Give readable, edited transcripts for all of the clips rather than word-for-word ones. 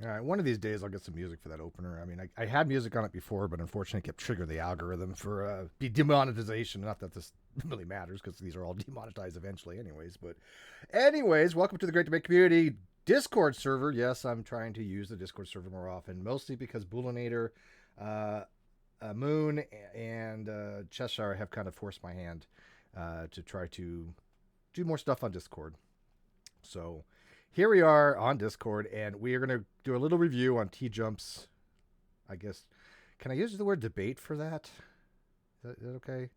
All right, one of these days I'll get some music for that opener. I mean, I had music on it before, but unfortunately it kept triggering the algorithm for demonetization. Not that this really matters because these are all demonetized eventually, anyways. But, anyways, welcome to the Great Debate Community Discord server. Yes, I'm trying to use the Discord server more often, mostly because Bullinator, uh, Moon, and Cheshire have kind of forced my hand to try to do more stuff on Discord. So here we are on Discord, and we are going to do a little review on Tjump's. I guess, can I use the word debate for that? Is that okay?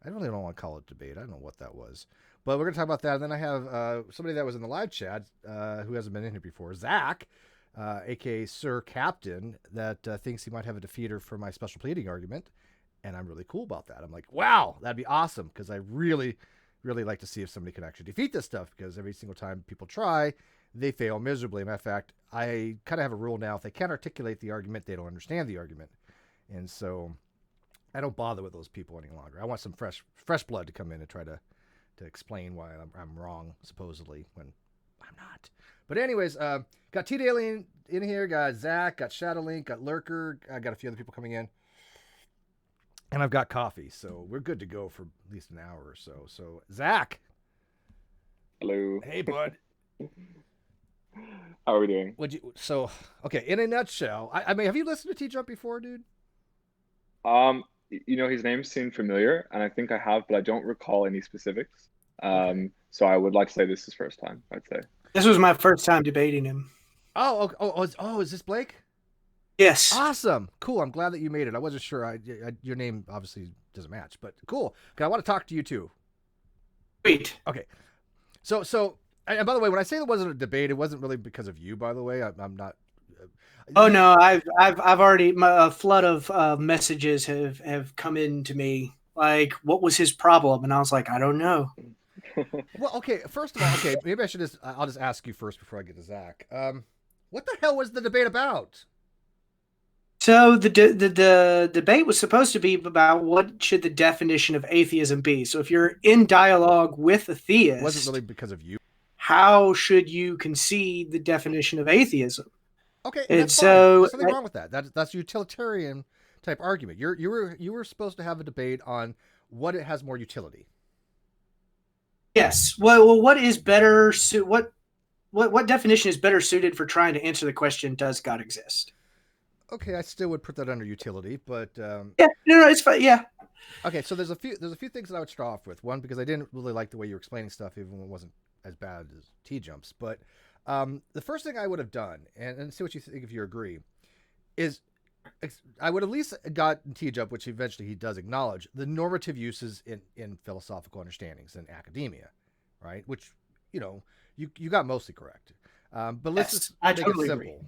I don't really don't want to call it debate. I don't know what that was, but we're going to talk about that. And then I have somebody that was in the live chat who hasn't been in here before, Zach, aka Sir Captain, that thinks he might have a defeater for my special pleading argument, and I'm really cool about that. I'm like, wow, that'd be awesome because I really like to see if somebody can actually defeat this stuff because every single time people try, they fail miserably. Matter of fact, I kind of have a rule now: if they can't articulate the argument, they don't understand the argument, and so I don't bother with those people any longer. I want some fresh blood to come in and try to explain why I'm wrong, supposedly, when I'm not. But anyways, got T Daily in here, got Zach, got Shadowlink, got Lurker, I got a few other people coming in. And I've got coffee, so we're good to go for at least an hour or so. So, Zach. Hello. Hey, bud. How are we doing? Okay, in a nutshell, I mean, have you listened to Tjump before, dude? His name seemed familiar, and I think I have, but I don't recall any specifics. Okay. So I would like to say this is first time, I'd say. This was my first time debating him. Is this Blake? Yes. Awesome. Cool. I'm glad that you made it. I wasn't sure. Your name obviously doesn't match, but cool. Okay, I want to talk to you too. Sweet. Okay. And by the way, when I say there wasn't a debate, it wasn't really because of you. By the way, I'm not. Oh no, I've already a flood of messages have come in to me. Like, what was his problem? And I was like, I don't know. Well, okay. First of all, okay, maybe I'll just ask you first before I get to Zach. What the hell was the debate about? So the debate was supposed to be about what should the definition of atheism be. So if you're in dialogue with a theist, It wasn't really because of you. How should you concede the definition of atheism? Okay, and that's so fine. There's nothing wrong with that. That's utilitarian type argument. You were supposed to have a debate on what it has more utility. Yes. Well, what is better? What definition is better suited for trying to answer the question? Does God exist? Okay, I still would put that under utility, but yeah, no, it's fine. Yeah. Okay, so there's a few things that I would start off with. One, because I didn't really like the way you were explaining stuff, even when it wasn't as bad as Tjumps. But the first thing I would have done, and see what you think if you agree, is I would at least got Tjump, which eventually he does acknowledge, the normative uses in philosophical understandings in academia, right? Which, you got mostly correct. But let's just make it simple. Agree.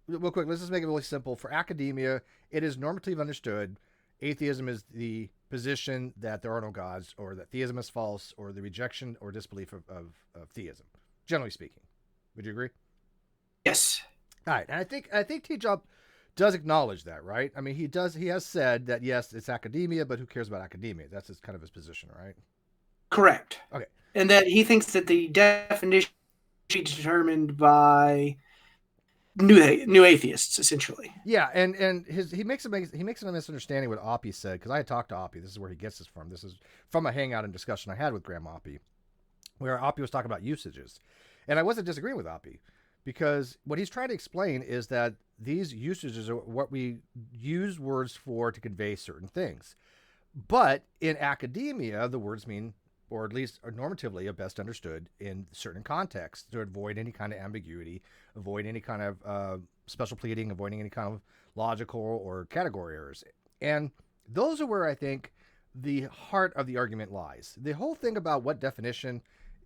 Real quick, let's just make it really simple. For academia, it is normatively understood. Atheism is the position that there are no gods, or that theism is false, or the rejection or disbelief of theism, generally speaking. Would you agree? Yes. All right, and I think Tjump does acknowledge that, right? I mean, he has said that yes, it's academia, but who cares about academia? That's kind of his position, right? Correct. Okay. And that he thinks that the definition should be determined by new atheists, essentially. Yeah, and he makes a misunderstanding what Oppie said, because I had talked to Oppie. This is where he gets this from. This is from a hangout and discussion I had with Graham Oppie, where Oppie was talking about usages. And I wasn't disagreeing with Oppie, because what he's trying to explain is that these usages are what we use words for to convey certain things. But in academia, the words mean, or at least are normatively are best understood in certain contexts to avoid any kind of ambiguity, avoid any kind of special pleading, avoiding any kind of logical or category errors. And those are where I think the heart of the argument lies. The whole thing about what definition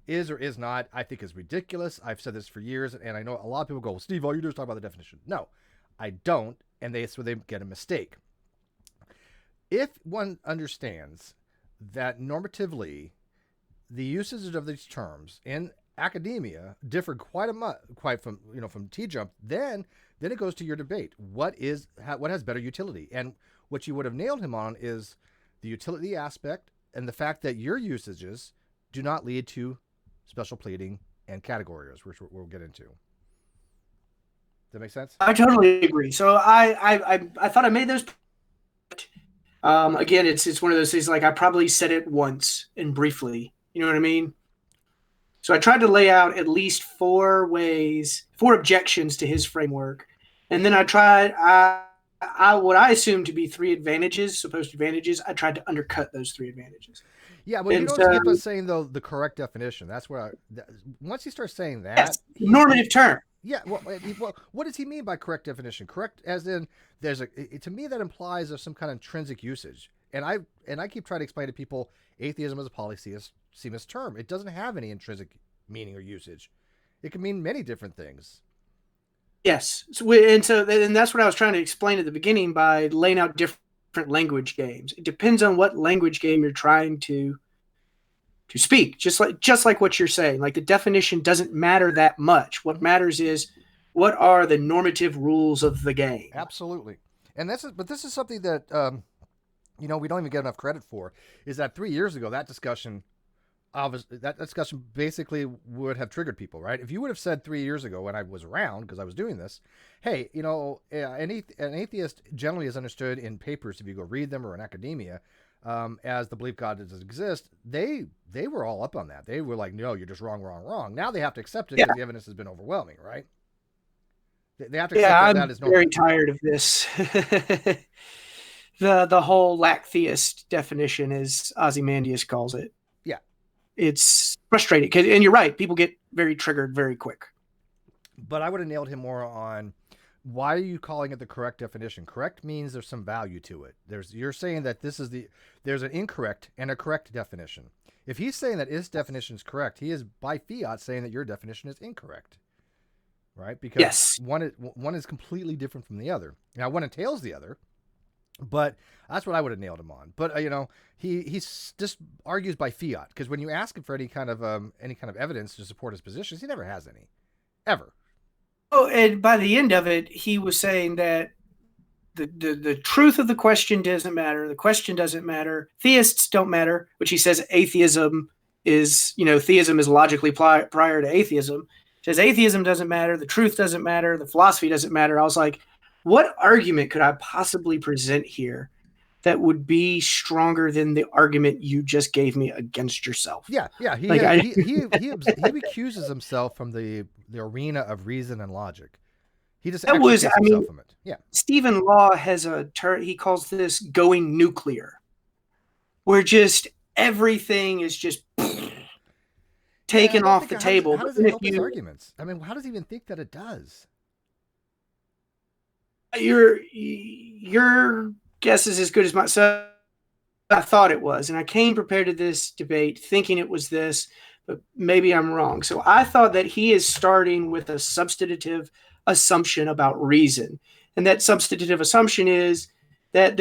is or is not, I think is ridiculous. I've said this for years, and I know a lot of people go, well, Steve, all you do is talk about the definition. No, I don't, and that's where they get a mistake. If one understands that normatively the usage of these terms in academia differ quite from Tjump, then it goes to your debate. What has better utility? And what you would have nailed him on is the utility aspect and the fact that your usages do not lead to special pleading and category errors, which we'll get into. that make sense? I totally agree. So I thought I made those. Again, it's one of those things. Like I probably said it once and briefly. You know what I mean? So I tried to lay out at least 4 objections to his framework, and then what I assumed to be 3 advantages, supposed advantages. I tried to undercut those 3 advantages. Yeah, well, you And don't so, skip us saying though the correct definition. That's where once you start saying that, yes, normative term. yeah. Well, what does he mean by correct definition? Correct, as in to me that implies there's some kind of intrinsic usage, and I keep trying to explain to people atheism is a polysemist term. It doesn't have any intrinsic meaning or usage. It can mean many different things. Yes, and that's what I was trying to explain at the beginning by laying out different language games. It depends on what language game you're trying to speak. Just like what you're saying. Like the definition doesn't matter that much. What matters is what are the normative rules of the game. Absolutely, and this is something that we don't even get enough credit for. Is that 3 years ago that discussion basically would have triggered people, right? If you would have said 3 years ago when I was around, because I was doing this, hey, an atheist generally is understood in papers, if you go read them, or in academia, as the belief God doesn't exist. They were all up on that. They were like, no, you're just wrong. Now they have to accept it because the evidence has been overwhelming, right? They have to accept that as normal. I'm very tired of this. the whole lack theist definition, as Ozymandias calls it. It's frustrating and you're right. People get very triggered very quick. But I would have nailed him more on why are you calling it the correct definition? Correct means there's some value to it. You're saying that there's an incorrect and a correct definition. If he's saying that his definition is correct, he is by fiat saying that your definition is incorrect, right? Because one is completely different from the other. Now one entails the other. But that's what I would have nailed him on. But he just argues by fiat, because when you ask him for any kind of evidence to support his positions, he never has any, ever. Oh, and by the end of it, he was saying that the truth of the question doesn't matter. The question doesn't matter. Theists don't matter, which he says theism is logically prior to atheism. He says atheism doesn't matter. The truth doesn't matter. The philosophy doesn't matter. I was like, what argument could I possibly present here that would be stronger than the argument you just gave me against yourself? Yeah. He accuses himself from the arena of reason and logic. He just himself from it. Yeah. Stephen Law has a term. He calls this going nuclear, where just everything is just taken off the table. How does it help his arguments? I mean, how does he even think that it does? Your guess is as good as mine. So I thought it was, and I came prepared to this debate thinking it was this, but maybe I'm wrong. So I thought that he is starting with a substantive assumption about reason, and that substantive assumption is that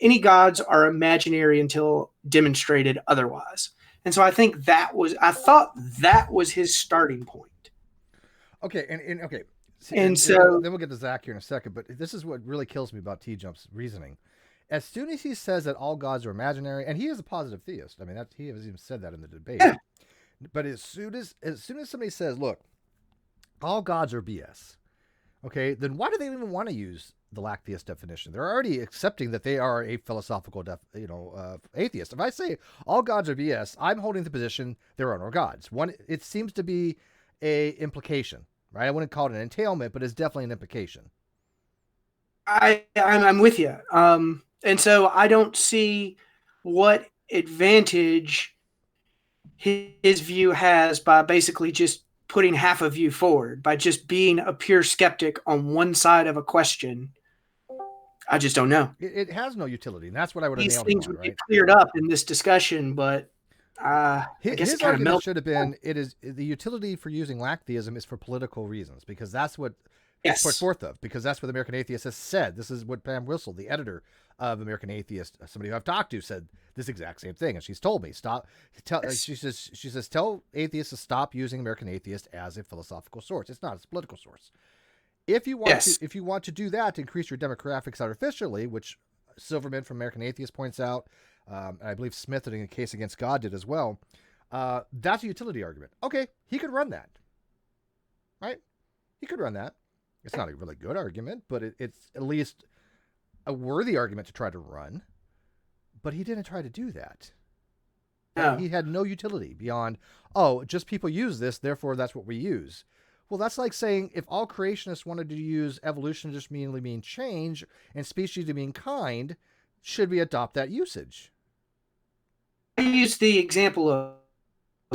any gods are imaginary until demonstrated otherwise. And so I thought that was his starting point. Okay, and okay. So then we'll get to Zach here in a second, but this is what really kills me about Tjump's reasoning. As soon as he says that all gods are imaginary, and he is a positive theist, I mean, he has even said that in the debate. Yeah. But as soon as somebody says, "Look, all gods are BS," okay, then why do they even want to use the lack theist definition? They're already accepting that they are a philosophical, atheist. If I say all gods are BS, I'm holding the position there are no gods. It seems to be a implication. Right, I wouldn't call it an entailment, but it's definitely an implication. I'm with you, and so I don't see what advantage his view has by basically just putting half a view forward, by just being a pure skeptic on one side of a question. I just don't know. It has no utility, and that's what I would have nailed. These things would get cleared up in this discussion, but. His argument should have been the utility for using lack theism is for political reasons, because that's what it's put forth of, because that's what the American Atheist has said. This is what Pam Whistle, the editor of American Atheist, somebody who I've talked to, said this exact same thing, and she's told me she says tell atheists to stop using American Atheist as a philosophical source. It's not, it's a political source. If you want to do that to increase your demographics artificially, which Silverman from American Atheist points out, and I believe Smith in a case against God did as well. That's a utility argument. Okay, he could run that, right? He could run that. It's not a really good argument, but it's at least a worthy argument to try to run. But he didn't try to do that. No. He had no utility beyond, oh, just people use this, therefore that's what we use. Well, that's like saying if all creationists wanted to use evolution to just merely mean change and species to mean kind, should we adopt that usage? I use the example of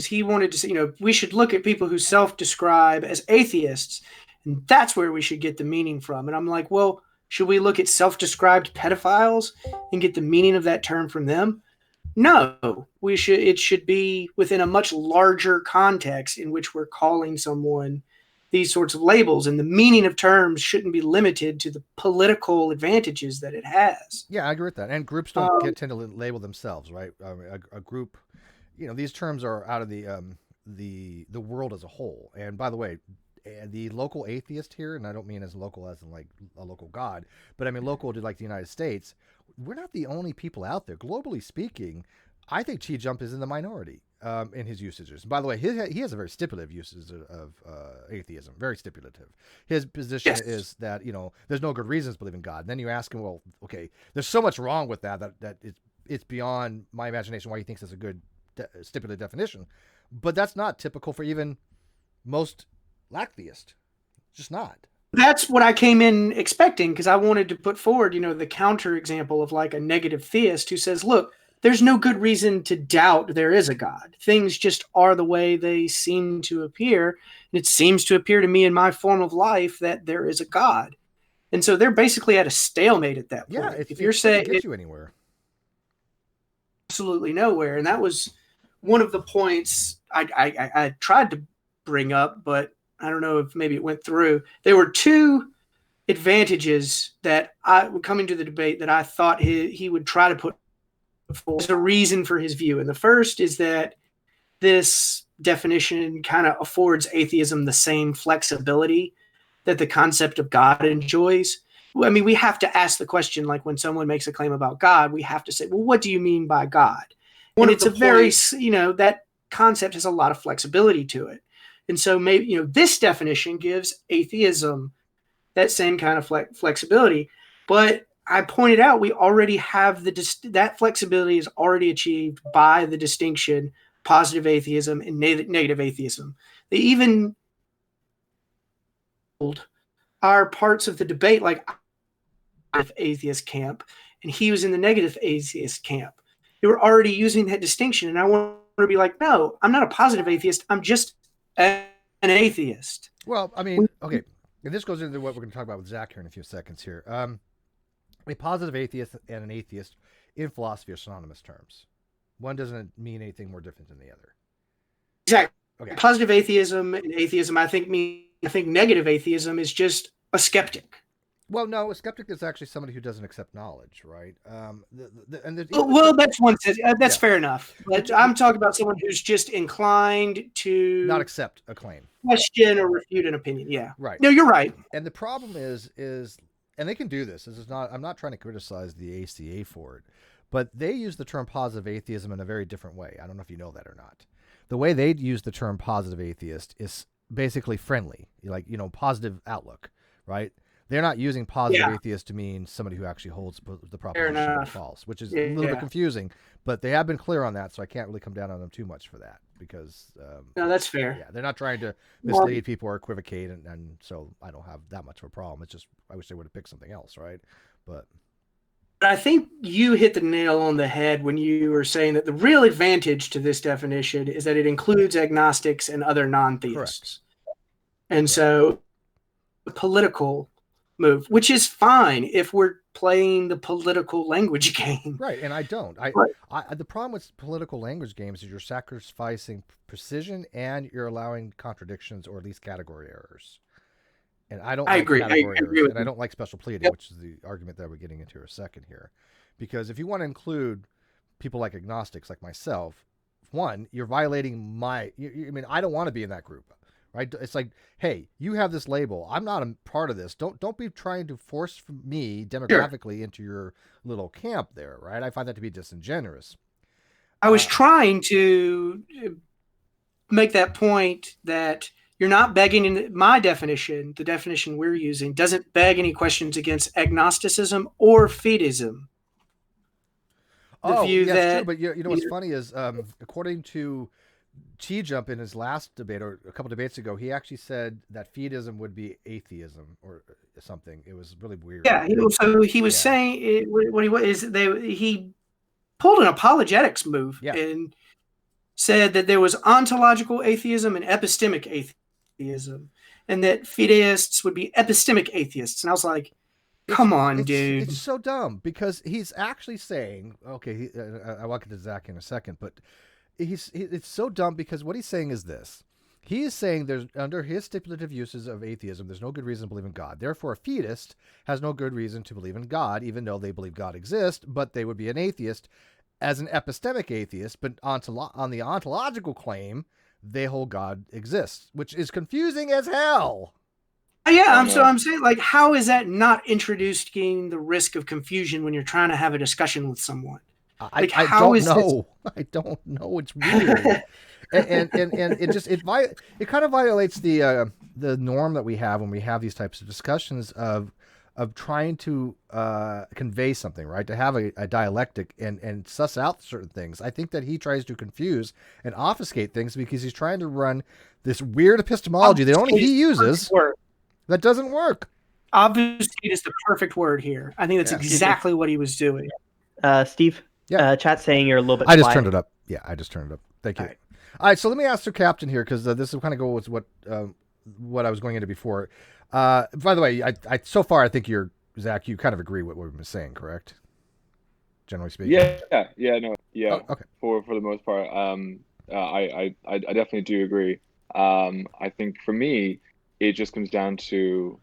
he wanted to say, we should look at people who self-describe as atheists, and that's where we should get the meaning from. And I'm like, well, should we look at self-described pedophiles and get the meaning of that term from them? No, we should. It should be within a much larger context in which we're calling someone these sorts of labels, and the meaning of terms shouldn't be limited to the political advantages that it has. Yeah, I agree with that. And groups don't tend to label themselves, right? A group, these terms are out of the world as a whole. And by the way, the local atheist here, and I don't mean as local as in like a local god, but I mean local to like the United States, we're not the only people out there. Globally speaking, I think Tjump is in the minority in his usages. And by the way, he has a very stipulative usage of atheism, very stipulative. His position is that, there's no good reasons to believe in God. And then you ask him, well, okay, there's so much wrong with that it's beyond my imagination why he thinks it's a good stipulative definition. But that's not typical for even most lacktheist. Just not. That's what I came in expecting, because I wanted to put forward, the counter example of like a negative theist who says, look, there's no good reason to doubt there is a God. Things just are the way they seem to appear. And it seems to appear to me in my form of life that there is a God. And so they're basically at a stalemate at that point. Yeah, if you're saying it gets you anywhere. Absolutely nowhere. And that was one of the points I tried to bring up, but I don't know if maybe it went through. There were two advantages that coming to the debate that I thought he would try to put forward as a reason for his view. And the first is that this definition kind of affords atheism the same flexibility that the concept of God enjoys. I mean, we have to ask the question, like when someone makes a claim about God, we have to say, well, what do you mean by God? And it's a very, that concept has a lot of flexibility to it. And so maybe, this definition gives atheism that same kind of flexibility. But I pointed out we already have that flexibility is already achieved by the distinction positive atheism and negative atheism. They even are parts of the debate like atheist camp, and he was in the negative atheist camp. They were already using that distinction, and I want to be like, no, I'm not a positive atheist. I'm just an atheist. Well, I mean, okay, and this goes into what we're going to talk about with Zach here in a few seconds here. A positive atheist and an atheist in philosophy are synonymous terms. One doesn't mean anything more different than the other. Exactly. Okay. Positive atheism and atheism, I think negative atheism is just a skeptic. Well, no, a skeptic is actually somebody who doesn't accept knowledge, right? Well, that's one. That's fair enough. But I'm talking about someone who's just inclined to not accept a claim, question or refute an opinion. Yeah, right. No, you're right. And the problem is, and they can do this. This is not. I'm not trying to criticize the ACA for it, but they use the term positive atheism in a very different way. I don't know if you know that or not. The way they use the term positive atheist is basically friendly, like positive outlook, right? They're not using positive atheist to mean somebody who actually holds the proposition of false, which is a little bit confusing, but they have been clear on that, so I can't really come down on them too much for that because no, that's fair. Yeah, they're not trying to mislead people or equivocate, and so I don't have that much of a problem. It's just I wish they would have picked something else, right? But I think you hit the nail on the head when you were saying that the real advantage to this definition is that it includes agnostics and other non-theists. Correct. And so the political move, which is fine if we're playing the political language game. Right, and I don't. The problem with political language games is you're sacrificing precision and you're allowing contradictions or at least category errors. And I don't like category errors, and I don't like special pleading, which is the argument that we're getting into in a second here. Because if you want to include people like agnostics, like myself, one, you're violating I don't want to be in that group. Right? It's like, hey, you have this label. I'm not a part of this. Don't be trying to force me demographically into your little camp there, right? I find that to be disingenuous. I was trying to make that point that you're not begging. In my definition, the definition we're using doesn't beg any questions against agnosticism or fideism. The Oh, view yes, that true. But you know what's funny is, according to Tjump in his last debate or a couple debates ago, he actually said that fideism would be atheism or something. It was really weird. yeah. So he was saying what he was is he pulled an apologetics move and said that there was ontological atheism and epistemic atheism, and that fideists would be epistemic atheists. And I was like, come on, dude. It's so dumb because he's actually saying, okay, I'll get to Zach in a second, but it's so dumb because what he's saying is this. He is saying there's, under his stipulative uses of atheism, there's no good reason to believe in God. Therefore, a fideist has no good reason to believe in God, even though they believe God exists, but they would be an atheist as an epistemic atheist, but on the ontological claim, they hold God exists, which is confusing as hell. Yeah, I'm saying, like, how is that not introducing the risk of confusion when you're trying to have a discussion with someone? Like, I don't know. I don't know. It's weird. and it kind of violates the norm that we have when we have these types of discussions of trying to convey something, right? To have a dialectic and suss out certain things. I think that he tries to confuse and obfuscate things because he's trying to run this weird epistemology that only he uses that doesn't work. Obfuscate is the perfect word here. I think that's exactly what he was doing. Steve? Yeah. Chat's saying you're a little bit I just quiet. turned it up. Yeah, I just turned it up. Thank you. All right, so let me ask the captain here because this will kind of go with what I was going into before. By the way, I so far I think Zach, you kind of agree with what we've been saying, correct? Generally speaking. Oh, okay. For the most part, I definitely do agree. I think for me, it just comes down to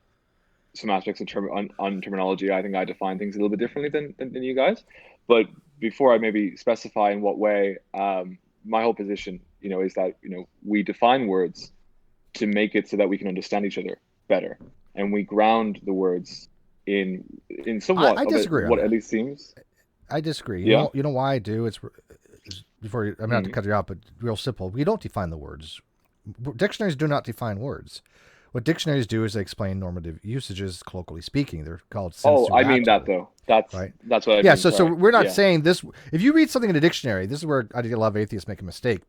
some aspects on terminology. I think I define things a little bit differently than you guys. But before I maybe specify in what way, my whole position, is that, we define words to make it so that we can understand each other better. And we ground the words in somewhat I disagree what at least seems. I disagree. Yeah. You know why I do? It's before I'm not to cut you out, but real simple. We don't define the words. Dictionaries do not define words. What dictionaries do is they explain normative usages, colloquially speaking. They're called sensu I mean lato. that though. That's right. That's what I mean. Yeah, so we're not saying this. If you read something in a dictionary, this is where I think a lot of atheists make a mistake.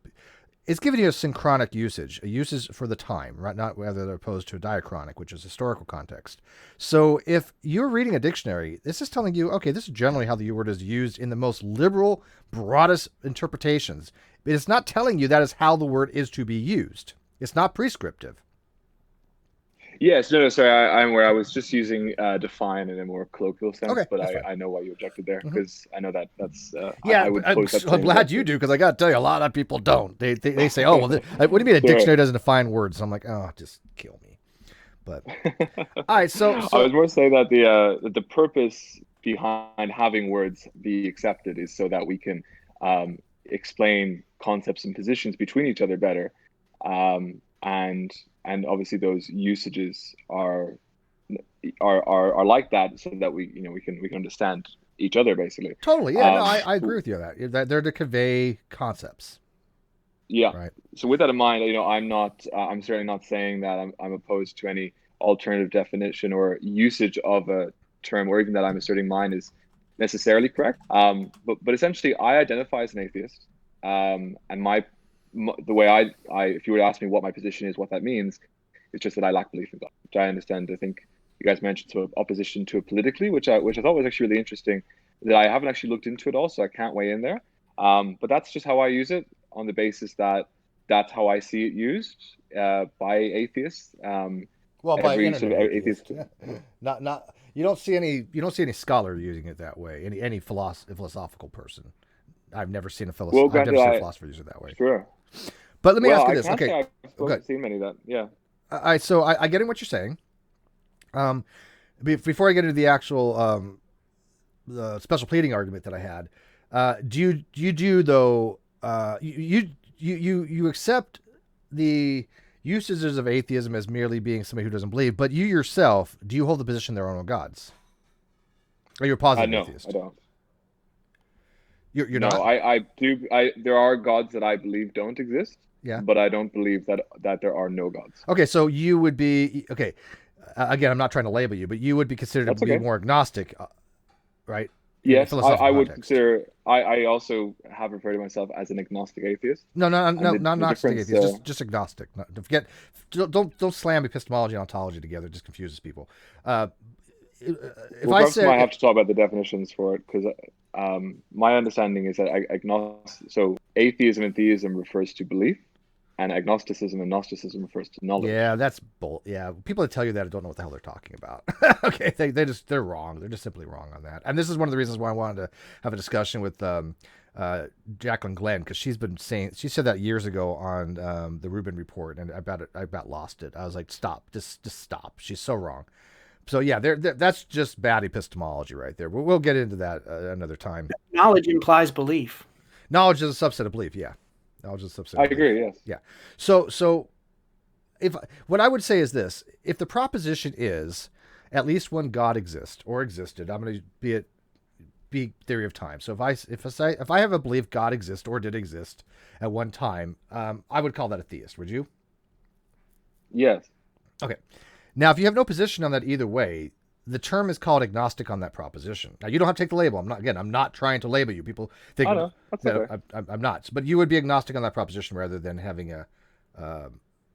It's giving you a synchronic usage, a usage for the time, right? Not whether opposed to a diachronic, which is historical context. So if you're reading a dictionary, this is telling you, okay, this is generally how the word is used in the most liberal, broadest interpretations. But it's not telling you that is how the word is to be used. It's not prescriptive. Yes, no, sorry, I'm aware. I was just using define in a more colloquial sense, okay, but I know why you objected there because I know that's I'm glad you do because I got to tell you, a lot of people don't. They say, oh, well, what do you mean a dictionary doesn't define words? I'm like, oh, just kill me. But all right, so I was more saying that the purpose behind having words be accepted is so that we can explain concepts and positions between each other better, and obviously those usages are like that, so that we can understand each other basically. Totally, yeah. No, I agree with you on that. They're to convey concepts. Yeah. Right. So with that in mind, I'm certainly not saying that I'm opposed to any alternative definition or usage of a term, or even that I'm asserting mine is necessarily correct. But essentially, I identify as an atheist, and the way I if you were to ask me what my position is, what that means, it's just that I lack belief in God, which I understand. I think you guys mentioned sort of opposition to it politically, which I thought was actually really interesting. That I haven't actually looked into it all, so I can't weigh in there. But that's just how I use it, on the basis that that's how I see it used by atheists. Well, by internet atheists. Not you don't see any scholar using it that way. Any philosophical person. I've never seen a philosopher use it that way. Sure. But let me ask you this. Okay. I've seen many of that. Yeah. All right. So I get in what you're saying. Before I get into the actual the special pleading argument that I had, do you though? You accept the usages of atheism as merely being somebody who doesn't believe, but you yourself, do you hold the position there are no gods? Are you a positive atheist? I don't. You're not? I do. There are gods that I believe don't exist. Yeah. but I don't believe that there are no gods. Okay, so you would be okay. Again, I'm not trying to label you, but you would be considered That's to be okay. more agnostic, right? In a Yes, philosophical I would context. consider. I also have referred to myself as an agnostic atheist. No, no, And no, not the agnostic difference, atheist. Just agnostic. Don't forget. Don't slam epistemology and ontology together. It just confuses people. If well, I perhaps I might have say to talk about the definitions for it because my understanding is that agnostic. So atheism and theism refers to belief, and agnosticism and Gnosticism refers to knowledge. yeah, that's bull. Yeah, people that tell you that don't know what the hell they're talking about. Okay, they're wrong. They're just simply wrong on that. And this is one of the reasons why I wanted to have a discussion with Jacqueline Glenn, because she said that years ago on the Rubin Report, and I about lost it. I was like, stop, just stop. She's so wrong. So yeah, that's just bad epistemology right there. We'll get into that another time. Knowledge implies belief. Knowledge is a subset of belief. Yeah, knowledge is a subset. I of belief. agree. Yes. Yeah. So if what I would say is this: if the proposition is at least one God exists or existed, I'm going to be theory of time. So if I have a belief God exists or did exist at one time, I would call that a theist. Would you? Yes. Okay. Now, if you have no position on that either way, the term is called agnostic on that proposition. Now, you don't have to take the label. I'm not trying to label you. People think I know. That's okay. I'm not. But you would be agnostic on that proposition rather than having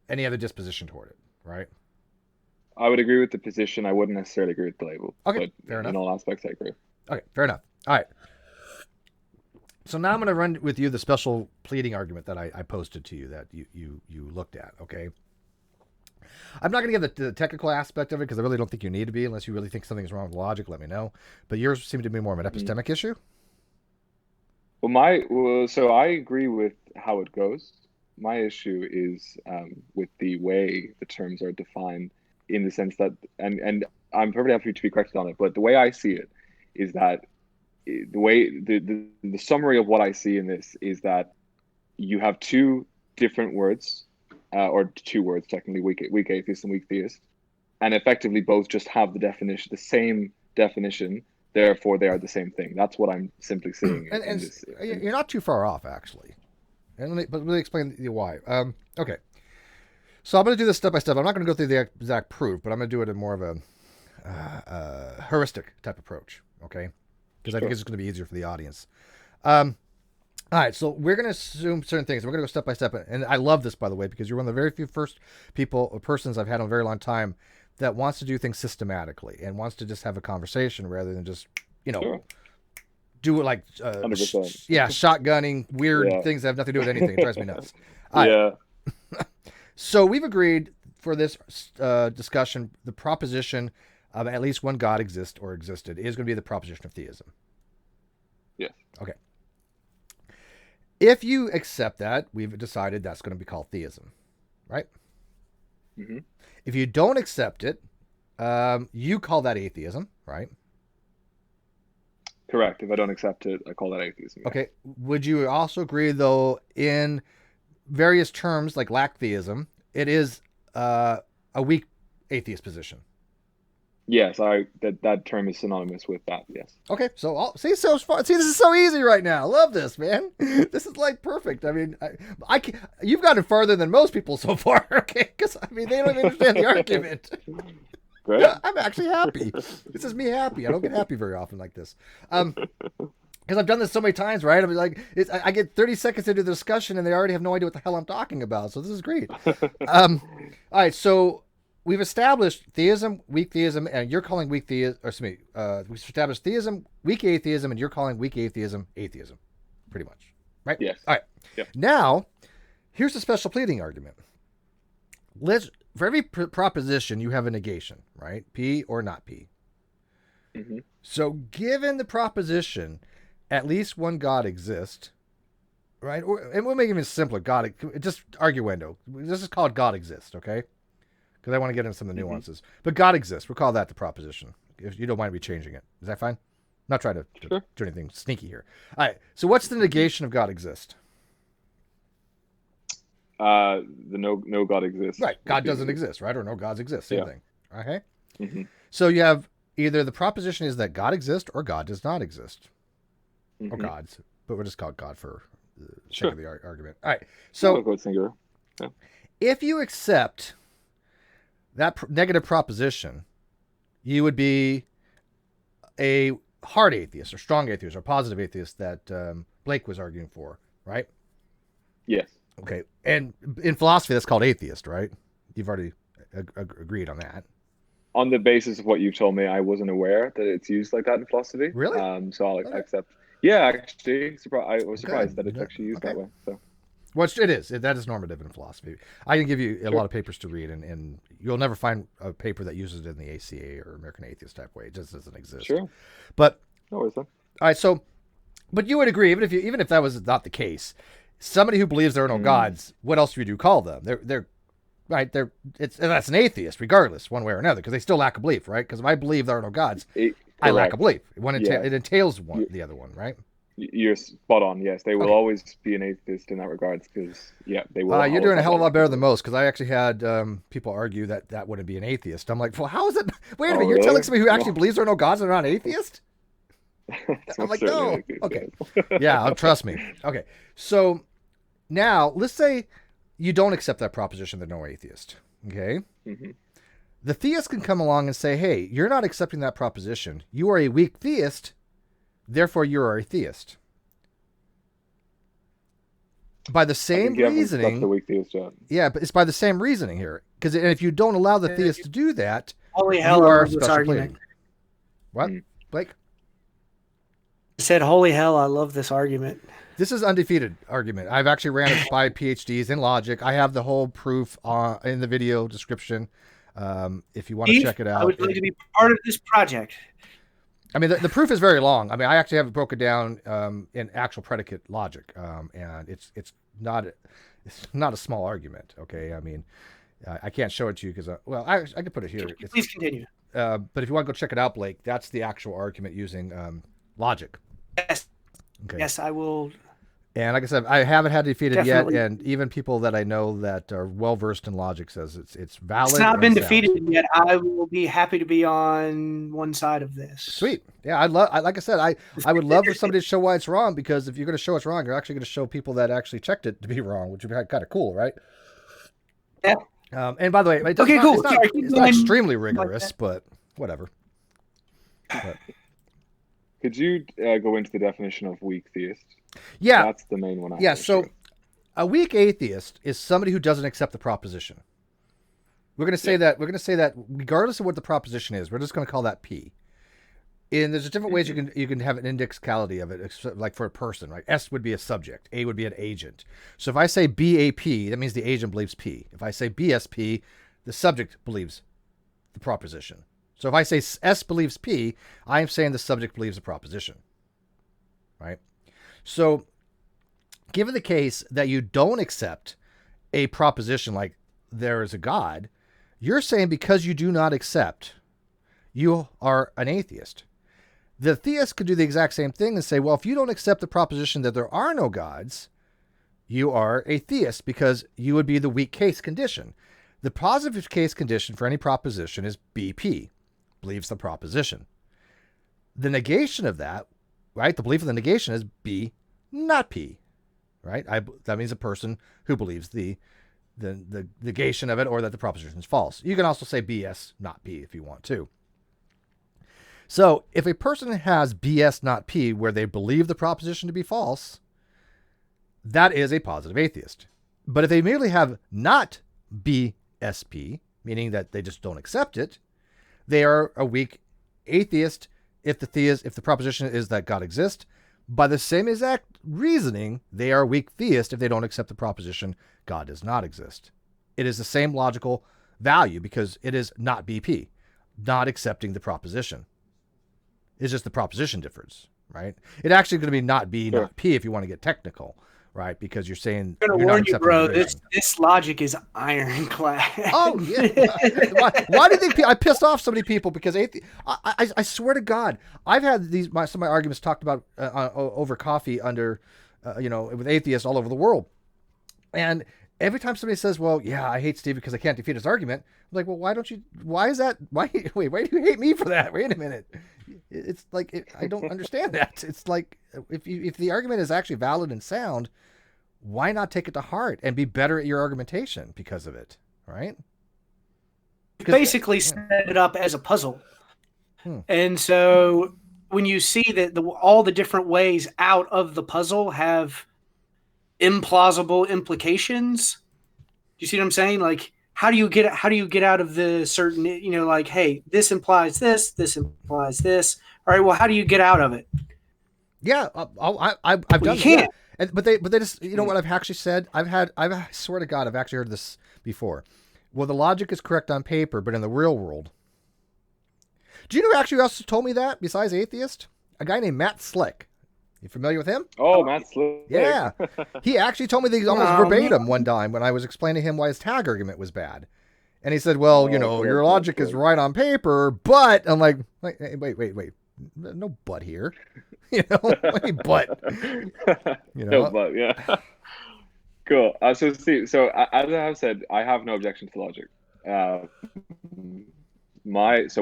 any other disposition toward it, right? I would agree with the position. I wouldn't necessarily agree with the label. Okay, but fair enough. In all aspects, I agree. Okay, fair enough. All right. So now I'm going to run with you the special pleading argument that I posted to you that you looked at, okay? I'm not going to give the technical aspect of it because I really don't think you need to be unless you really think something's wrong with logic. Let me know. But yours seemed to be more of an epistemic issue. So I agree with how it goes. My issue is with the way the terms are defined, in the sense that, and I'm perfectly happy to be corrected on it, but the way I see it is that the way the summary of what I see in this is that you have two different words. Or two words technically, weak atheist and weak theist, and effectively both just have the same definition. Therefore, they are the same thing. That's what I'm simply seeing. And you're not too far off, actually. And let me explain why. Okay, so I'm going to do this step by step. I'm not going to go through the exact proof, but I'm going to do it in more of a heuristic type approach. Okay, because I think it's going to be easier for the audience. All right, so we're going to assume certain things. We're going to go step by step. And I love this, by the way, because you're one of the very few first persons I've had in a very long time that wants to do things systematically and wants to just have a conversation rather than just, do it like, shotgunning, weird things that have nothing to do with anything. It drives me nuts. Yeah. So we've agreed for this discussion, the proposition of at least one God exists or existed is going to be the proposition of theism. Yeah. Okay. If you accept that, we've decided that's going to be called theism, right? Mm-hmm. If you don't accept it, you call that atheism, right? Correct. If I don't accept it, I call that atheism. Yeah. Okay. Would you also agree, though, in various terms like lack theism, it is a weak atheist position? Yes, that term is synonymous with that. Yes. Okay, so this is so easy right now. Love this, man. This is like perfect. I mean, you've gotten farther than most people so far. Okay, because they don't even understand the argument. Great. I'm actually happy. This is me happy. I don't get happy very often like this. Because I've done this so many times, right? I get 30 seconds into the discussion and they already have no idea what the hell I'm talking about. So this is great. All right, so we've established theism, weak theism, and you're calling weak theism, we've established theism, weak atheism, and you're calling weak atheism, atheism. Pretty much. Right? Yes. All right. Yep. Now, here's the special pleading argument. For every proposition, you have a negation, right? P or not P. Mm-hmm. So given the proposition, at least one God exists, right? And we'll make it even simpler. Just arguendo. This is called God exists, okay? Because I want to get into some of the nuances. But God exists. We'll call that the proposition. If you don't mind me changing it. Is that fine? I'm not trying to do anything sneaky here. All right. So what's the negation of God exist? The no God exists. Right. God doesn't exist, right? Or no gods exist. Same thing. Okay. Mm-hmm. So you have either the proposition is that God exists or God does not exist. Mm-hmm. Or gods. But we'll just call it God for sake of the argument. All right. So So go with singular. if you accept that negative proposition, you would be a hard atheist or strong atheist or positive atheist that Blake was arguing for, right? Yes. Okay. And in philosophy, that's called atheist, right? You've already agreed on that. On the basis of what you've told me, I wasn't aware that it's used like that in philosophy. Really? So I'll Okay. accept. Yeah, actually, I was surprised that it's Good. actually used Okay. that way. So. Well, it is. That is normative in philosophy. I can give you a lot of papers to read, and you'll never find a paper that uses it in the ACA or American Atheist type way. It just doesn't exist. Sure. But No worries then. all right, so, but you would agree, even if that was not the case, somebody who believes there are no gods, what else would you call them? They're right. That's an atheist, regardless, one way or another, because they still lack a belief, right? Because if I believe there are no gods, I lack a belief. It entails the other one, right? You're spot on. Yes, they will always be an atheist in that regards because they will. You're doing a hell of a lot better than most, because I actually had people argue that wouldn't be an atheist. I'm like, well, how is it? Wait a minute, you're telling somebody who actually believes there are no gods and they're not an atheist? I'm like, no. Okay. Yeah, trust me. Okay. So now let's say you don't accept that proposition that no atheist. Okay. Mm-hmm. The theist can come along and say, hey, you're not accepting that proposition. You are a weak theist. Therefore, you are a theist. By the same reasoning. The weak theist job. Yeah, but it's by the same reasoning here. Because if you don't allow the theist to do that, Holy hell, you I are love this special argument. pleading. What, Blake? I said, holy hell, I love this argument. This is undefeated argument. I've actually ran it by PhDs in logic. I have the whole proof in the video description. If you want to check it out. I would like to be part of this project. I mean, the proof is very long. I mean, I actually have it broken down in actual predicate logic, and it's not a small argument. Okay, I mean, I can't show it to you because I could put it here. Please continue. But if you want to go check it out, Blake, that's the actual argument using logic. Yes. Okay. Yes, I will. And like I said, I haven't had it defeated Definitely. yet, and even people that I know that are well versed in logic says it's valid. It's not been and sound. defeated yet. I will be happy to be on one side of this. Sweet. Yeah, like I said, I would love for somebody to show why it's wrong, because if you're going to show it's wrong, you're actually going to show people that actually checked it to be wrong, which would be kind of cool, right? Yeah. And by the way, Cool. It's not extremely rigorous, but whatever. But, Could you go into the definition of weak theist? yeah. That's the main one. Yeah. So a weak atheist is somebody who doesn't accept the proposition. We're going to say that regardless of what the proposition is, we're just going to call that P. And there's different ways you can have an indexicality of it, like for a person, right? S would be a subject, A would be an agent. So if I say BAP, that means the agent believes P. If I say BSP, the subject believes the proposition. So if I say S believes P, I am saying the subject believes the proposition, right? So given the case that you don't accept a proposition like there is a God, you're saying because you do not accept, you are an atheist. The theist could do the exact same thing and say, well, if you don't accept the proposition that there are no gods, you are a theist, because you would be the weak case condition. The positive case condition for any proposition is BP, believes the proposition. The negation of that, right? The belief of the negation is B, not P, right? That means a person who believes the negation of it, or that the proposition is false. You can also say BS, not P, if you want to. So if a person has BS, not P, where they believe the proposition to be false, that is a positive atheist. But if they merely have not BSP, meaning that they just don't accept it, they are a weak atheist if the proposition is that God exists. By the same exact reasoning, they are a weak theist if they don't accept the proposition God does not exist. It is the same logical value, because it is not BP, not accepting the proposition. It's just the proposition differs, right? It actually going to be not B, not P if you want to get technical, right? Because you're saying I'm going to warn you, bro. This logic is ironclad. Oh yeah. Why do you think I pissed off so many people? Because I swear to God, I've had some of my arguments talked about over coffee under, with atheists all over the world, and every time somebody says, "Well, yeah, I hate Steve because I can't defeat his argument," I'm like, "Well, why don't you? Why is that? Why do you hate me for that? Wait a minute." It's like I don't understand that. It's like if the argument is actually valid and sound, why not take it to heart and be better at your argumentation because of it, right? Basically set it up as a puzzle. And so when you see that all the different ways out of the puzzle have implausible implications, do you see what I'm saying? Like, how do you get out of the certain, like, hey, this implies this implies this. All right, well, how do you get out of it? Yeah, I've done you can't. Yeah. But they just, what I've actually said? I swear to God, I've actually heard this before. Well, the logic is correct on paper, but in the real world. Do you know who actually also told me that besides atheist? A guy named Matt Slick. You familiar with him? Oh, Matt Slick. Yeah. He actually told me things almost verbatim one time when I was explaining to him why his tag argument was bad. And he said, well, your logic is right on paper, but I'm like, hey, wait. No but here. But. No but, yeah. Cool. So Steve, as I have said, I have no objection to logic. So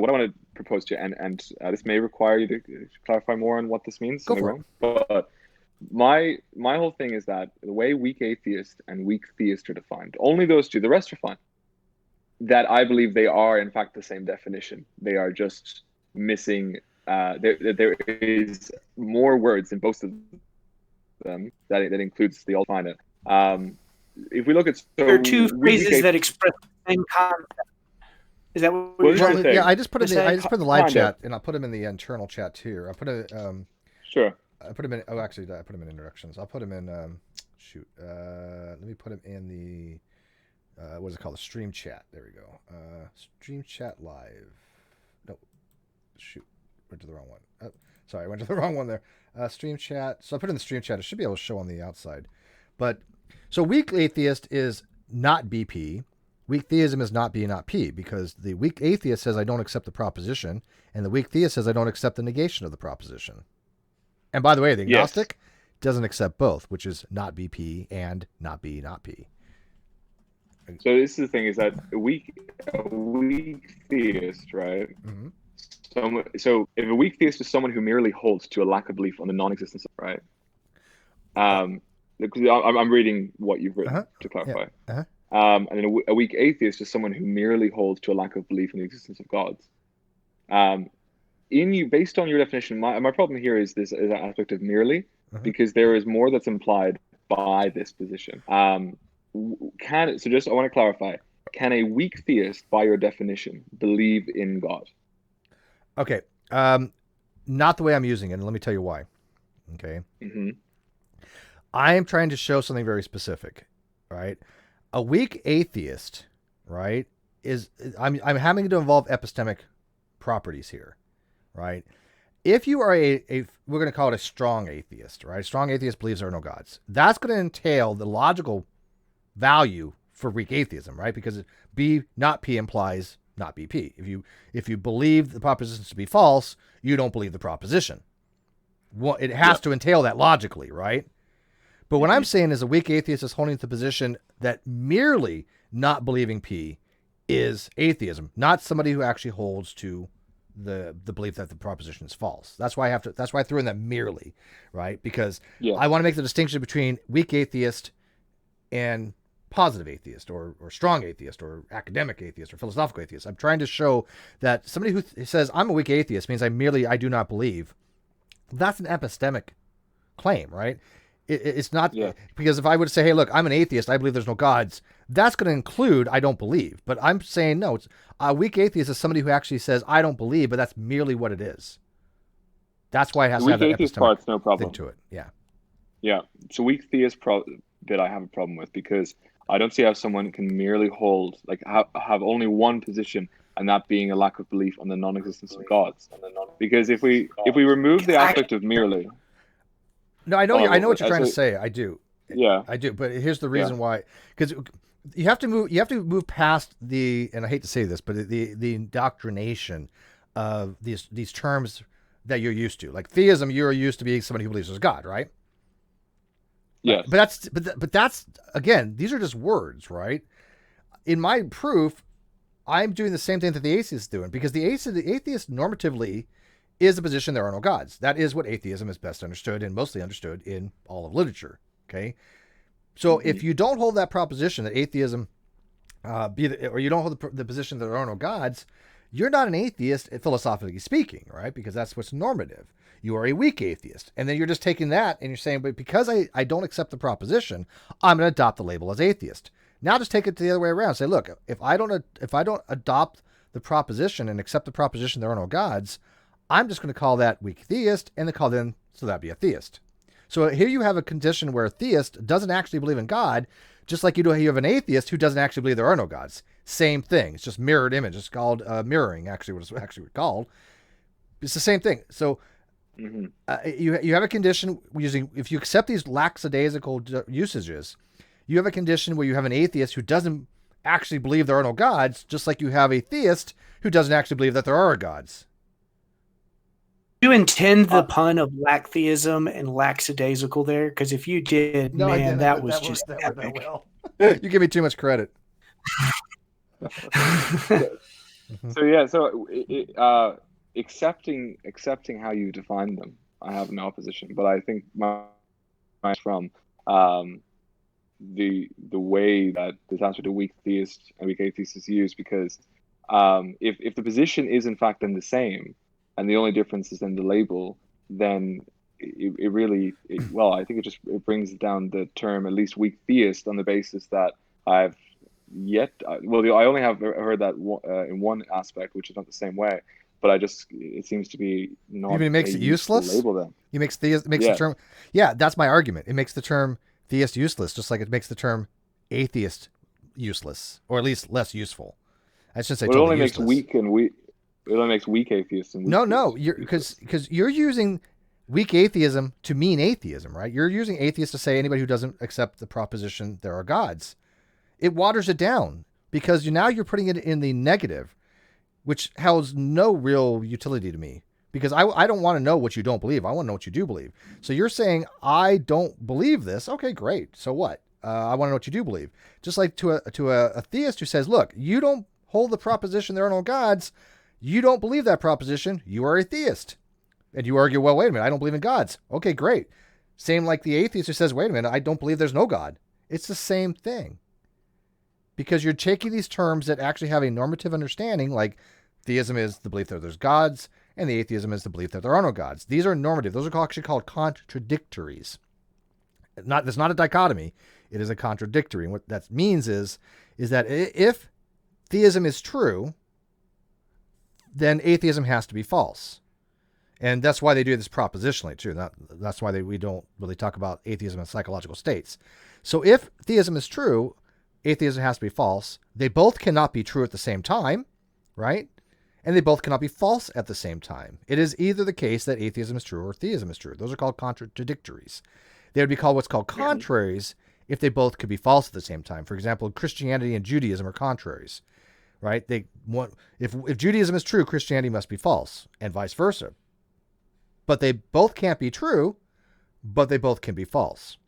what I want to propose to you, and this may require you to clarify more on what this means. Go for it. But my whole thing is that the way weak atheist and weak theist are defined, only those two, the rest are fine. That I believe they are in fact the same definition. They are just missing. There is more words in both of them that includes the alternate. If we look at there are two phrases that express the same concept. Is that what you're trying to say? Yeah, I just put in the live chat, and I'll put them in the internal chat too. I'll put it. Sure. I put them in. Oh, actually, I put them in introductions. I'll put them in. Let me put them in the. What is it called? The stream chat. There we go. Stream chat live. No, shoot, went to the wrong one. Oh, sorry, I went to the wrong one there. Stream chat. So I put in the stream chat. It should be able to show on the outside. But so weak atheist is not BP. Weak theism is not B, not P, because the weak atheist says I don't accept the proposition, and the weak theist says I don't accept the negation of the proposition. And by the way, the agnostic doesn't accept both, which is not BP and not B, not P. So this is the thing: is that a weak theist, right? Mm-hmm. So if a weak theist is someone who merely holds to a lack of belief on the non-existence of, right? Because I'm reading what you've written to clarify. Yeah. And then a weak atheist is someone who merely holds to a lack of belief in the existence of gods. Based on your definition, my problem here is this is an aspect of merely, because there is more that's implied by this position. I want to clarify: can a weak theist, by your definition, believe in God? Okay, not the way I'm using it, and let me tell you why. Okay, I am trying to show something very specific, right? A weak atheist, right, I'm having to involve epistemic properties here, right? If you are we're going to call it a strong atheist, right? A strong atheist believes there are no gods. That's going to entail the logical value for weak atheism, right? Because B, not P implies not BP. If you believe the propositions to be false, you don't believe the proposition. Well, it has to entail that logically, right? But what I'm saying is a weak atheist is holding to the position that merely not believing P is atheism, not somebody who actually holds to the belief that the proposition is false. That's why I threw in that merely, right? Because I want to make the distinction between weak atheist and positive atheist, or strong atheist, or academic atheist, or philosophical atheist. I'm trying to show that somebody who says I'm a weak atheist means I do not believe. That's an epistemic claim, right? It's not, because if I would say, hey, look, I'm an atheist, I believe there's no gods, that's going to include I don't believe. But I'm saying, no, it's a weak atheist is somebody who actually says I don't believe, but that's merely what it is. That's why it has to have that epistemic part's no problem. thing to it. Yeah. Yeah. So weak theist that I have a problem with, because I don't see how someone can merely hold, like have only one position, and that being a lack of belief on the non-existence of gods. Because if we remove the aspect of merely. No, I know what you're trying to say. I do. Yeah, I do. But here's the reason why: because you have to move past the, and I hate to say this, but the indoctrination of these terms that you're used to. Like theism, you're used to being somebody who believes there's God, right? Yeah. But that's again, these are just words, right? In my proof, I'm doing the same thing that the atheist is doing, because the atheist normatively is the position there are no gods. That is what atheism is best understood and mostly understood in all of literature. Okay. So if you don't hold that proposition that atheism, or you don't hold the position that there are no gods, you're not an atheist, philosophically speaking, right? Because that's what's normative. You are a weak atheist. And then you're just taking that and you're saying, but because I don't accept the proposition, I'm going to adopt the label as atheist. Now just take it the other way around. Say, look, if I don't adopt the proposition and accept the proposition there are no gods, I'm just going to call that weak theist, and so that'd be a theist. So here you have a condition where a theist doesn't actually believe in God, just like you have an atheist who doesn't actually believe there are no gods. Same thing. It's just mirrored image. It's called mirroring, actually, what it's actually called. It's the same thing. So you have a condition using, if you accept these lackadaisical usages, you have a condition where you have an atheist who doesn't actually believe there are no gods, just like you have a theist who doesn't actually believe that there are gods. You intend the pun of lacktheism and lackadaisical there? Because if you did, No, man, that was worked just epic. well. You give me too much credit. So accepting how you define them, I have no opposition. But I think my from the way that this answer to weak theist and weak atheist is used, because if the position is in fact then the same, and the only difference is in the label, then it really I think it brings down the term at least weak theist on the basis that I only have heard that in one aspect, which is not the same way, but it seems to be not. Even makes it useless. Label then. It makes the term. Yeah, that's my argument. It makes the term theist useless, just like it makes the term atheist useless, or at least less useful. I shouldn't say. Well, totally it only useless. makes weak and weak. It only makes weak atheists and weak No, because you're using weak atheism to mean atheism, right? You're using atheist to say anybody who doesn't accept the proposition there are gods. It waters it down because now you're putting it in the negative, which has no real utility to me, because I don't want to know what you don't believe. I want to know what you do believe. So you're saying I don't believe this. Okay, great. So what? I want to know what you do believe. Just like to a theist who says, look, you don't hold the proposition there are no gods. You don't believe that proposition. You are a theist. And you argue, well, wait a minute, I don't believe in gods. Okay, great. Same like the atheist who says, wait a minute, I don't believe there's no God. It's the same thing. Because you're taking these terms that actually have a normative understanding, like theism is the belief that there's gods, and the atheism is the belief that there are no gods. These are normative. Those are actually called contradictories. That's not a dichotomy. It is a contradictory. And what that means is that if theism is true, then atheism has to be false. And that's why they do this propositionally too. That's why we don't really talk about atheism in psychological states. So if theism is true, atheism has to be false. They both cannot be true at the same time, right? And they both cannot be false at the same time. It is either the case that atheism is true or theism is true. Those are called contradictories. They would be called what's called contraries if they both could be false at the same time. For example, Christianity and Judaism are contraries. Right? If Judaism is true, Christianity must be false, and vice versa. But they both can't be true, but they both can be false.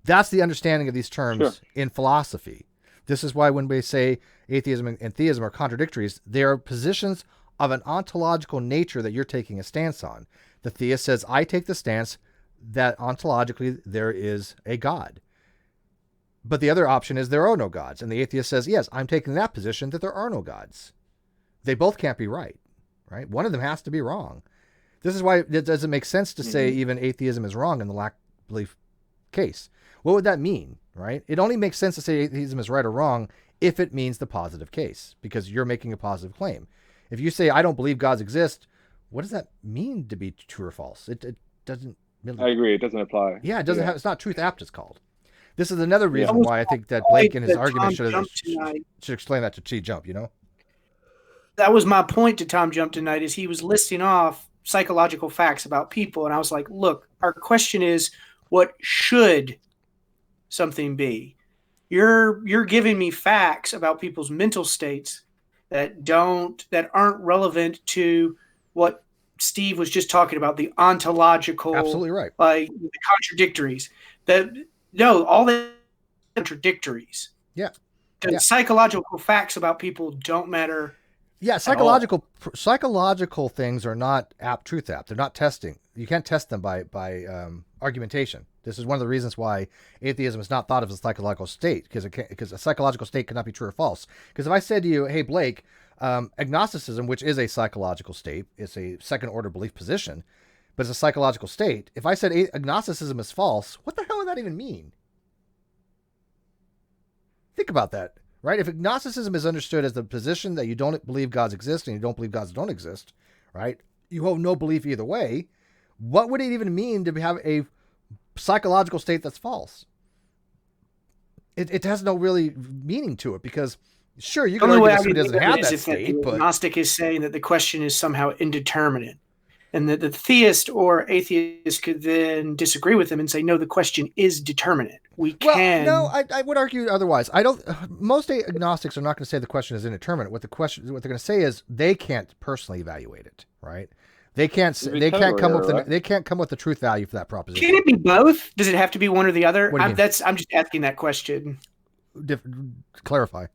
That's the understanding of these terms in philosophy. This is why when we say atheism and theism are contradictories, they are positions of an ontological nature that you're taking a stance on. The theist says, I take the stance that ontologically there is a God. But the other option is there are no gods. And the atheist says, yes, I'm taking that position that there are no gods. They both can't be right? One of them has to be wrong. This is why it doesn't make sense to say even atheism is wrong in the lack belief case. What would that mean, right? It only makes sense to say atheism is right or wrong if it means the positive case, because you're making a positive claim. If you say, I don't believe gods exist, what does that mean to be true or false? It doesn't really... I agree. It doesn't apply. Yeah, it doesn't have, it's not truth apt, it's called. This is another reason why I think that Blake in his argument should explain that to Tjump, That was my point to Tom Jump tonight, is he was listing off psychological facts about people. And I was like, look, our question is, what should something be? You're giving me facts about people's mental states that aren't relevant to what Steve was just talking about, the ontological, absolutely right, like the contradictories. All the contradictories. Yeah. Psychological facts about people don't matter. Yeah, psychological things are not truth apt. They're not testing. You can't test them by argumentation. This is one of the reasons why atheism is not thought of as a psychological state, because a psychological state cannot be true or false. Because if I said to you, hey, Blake, agnosticism, which is a psychological state, it's a second order belief position, but it's a psychological state. If I said agnosticism is false, what the hell would that even mean? Think about that, right? If agnosticism is understood as the position that you don't believe gods exist and you don't believe gods don't exist, right? You have no belief either way. What would it even mean to have a psychological state that's false? It has no really meaning to it, because sure, you can argue that somebody doesn't have that state, but agnostic is saying that the question is somehow indeterminate, and that the theist or atheist could then disagree with them and say, no, the question is determinate. No, I would argue otherwise. Most agnostics are not going to say the question is indeterminate. What they're going to say is they can't personally evaluate it, right? They can't come with the truth value for that proposition. Can it be both? Does it have to be one or the other? I'm just asking that question. Clarify.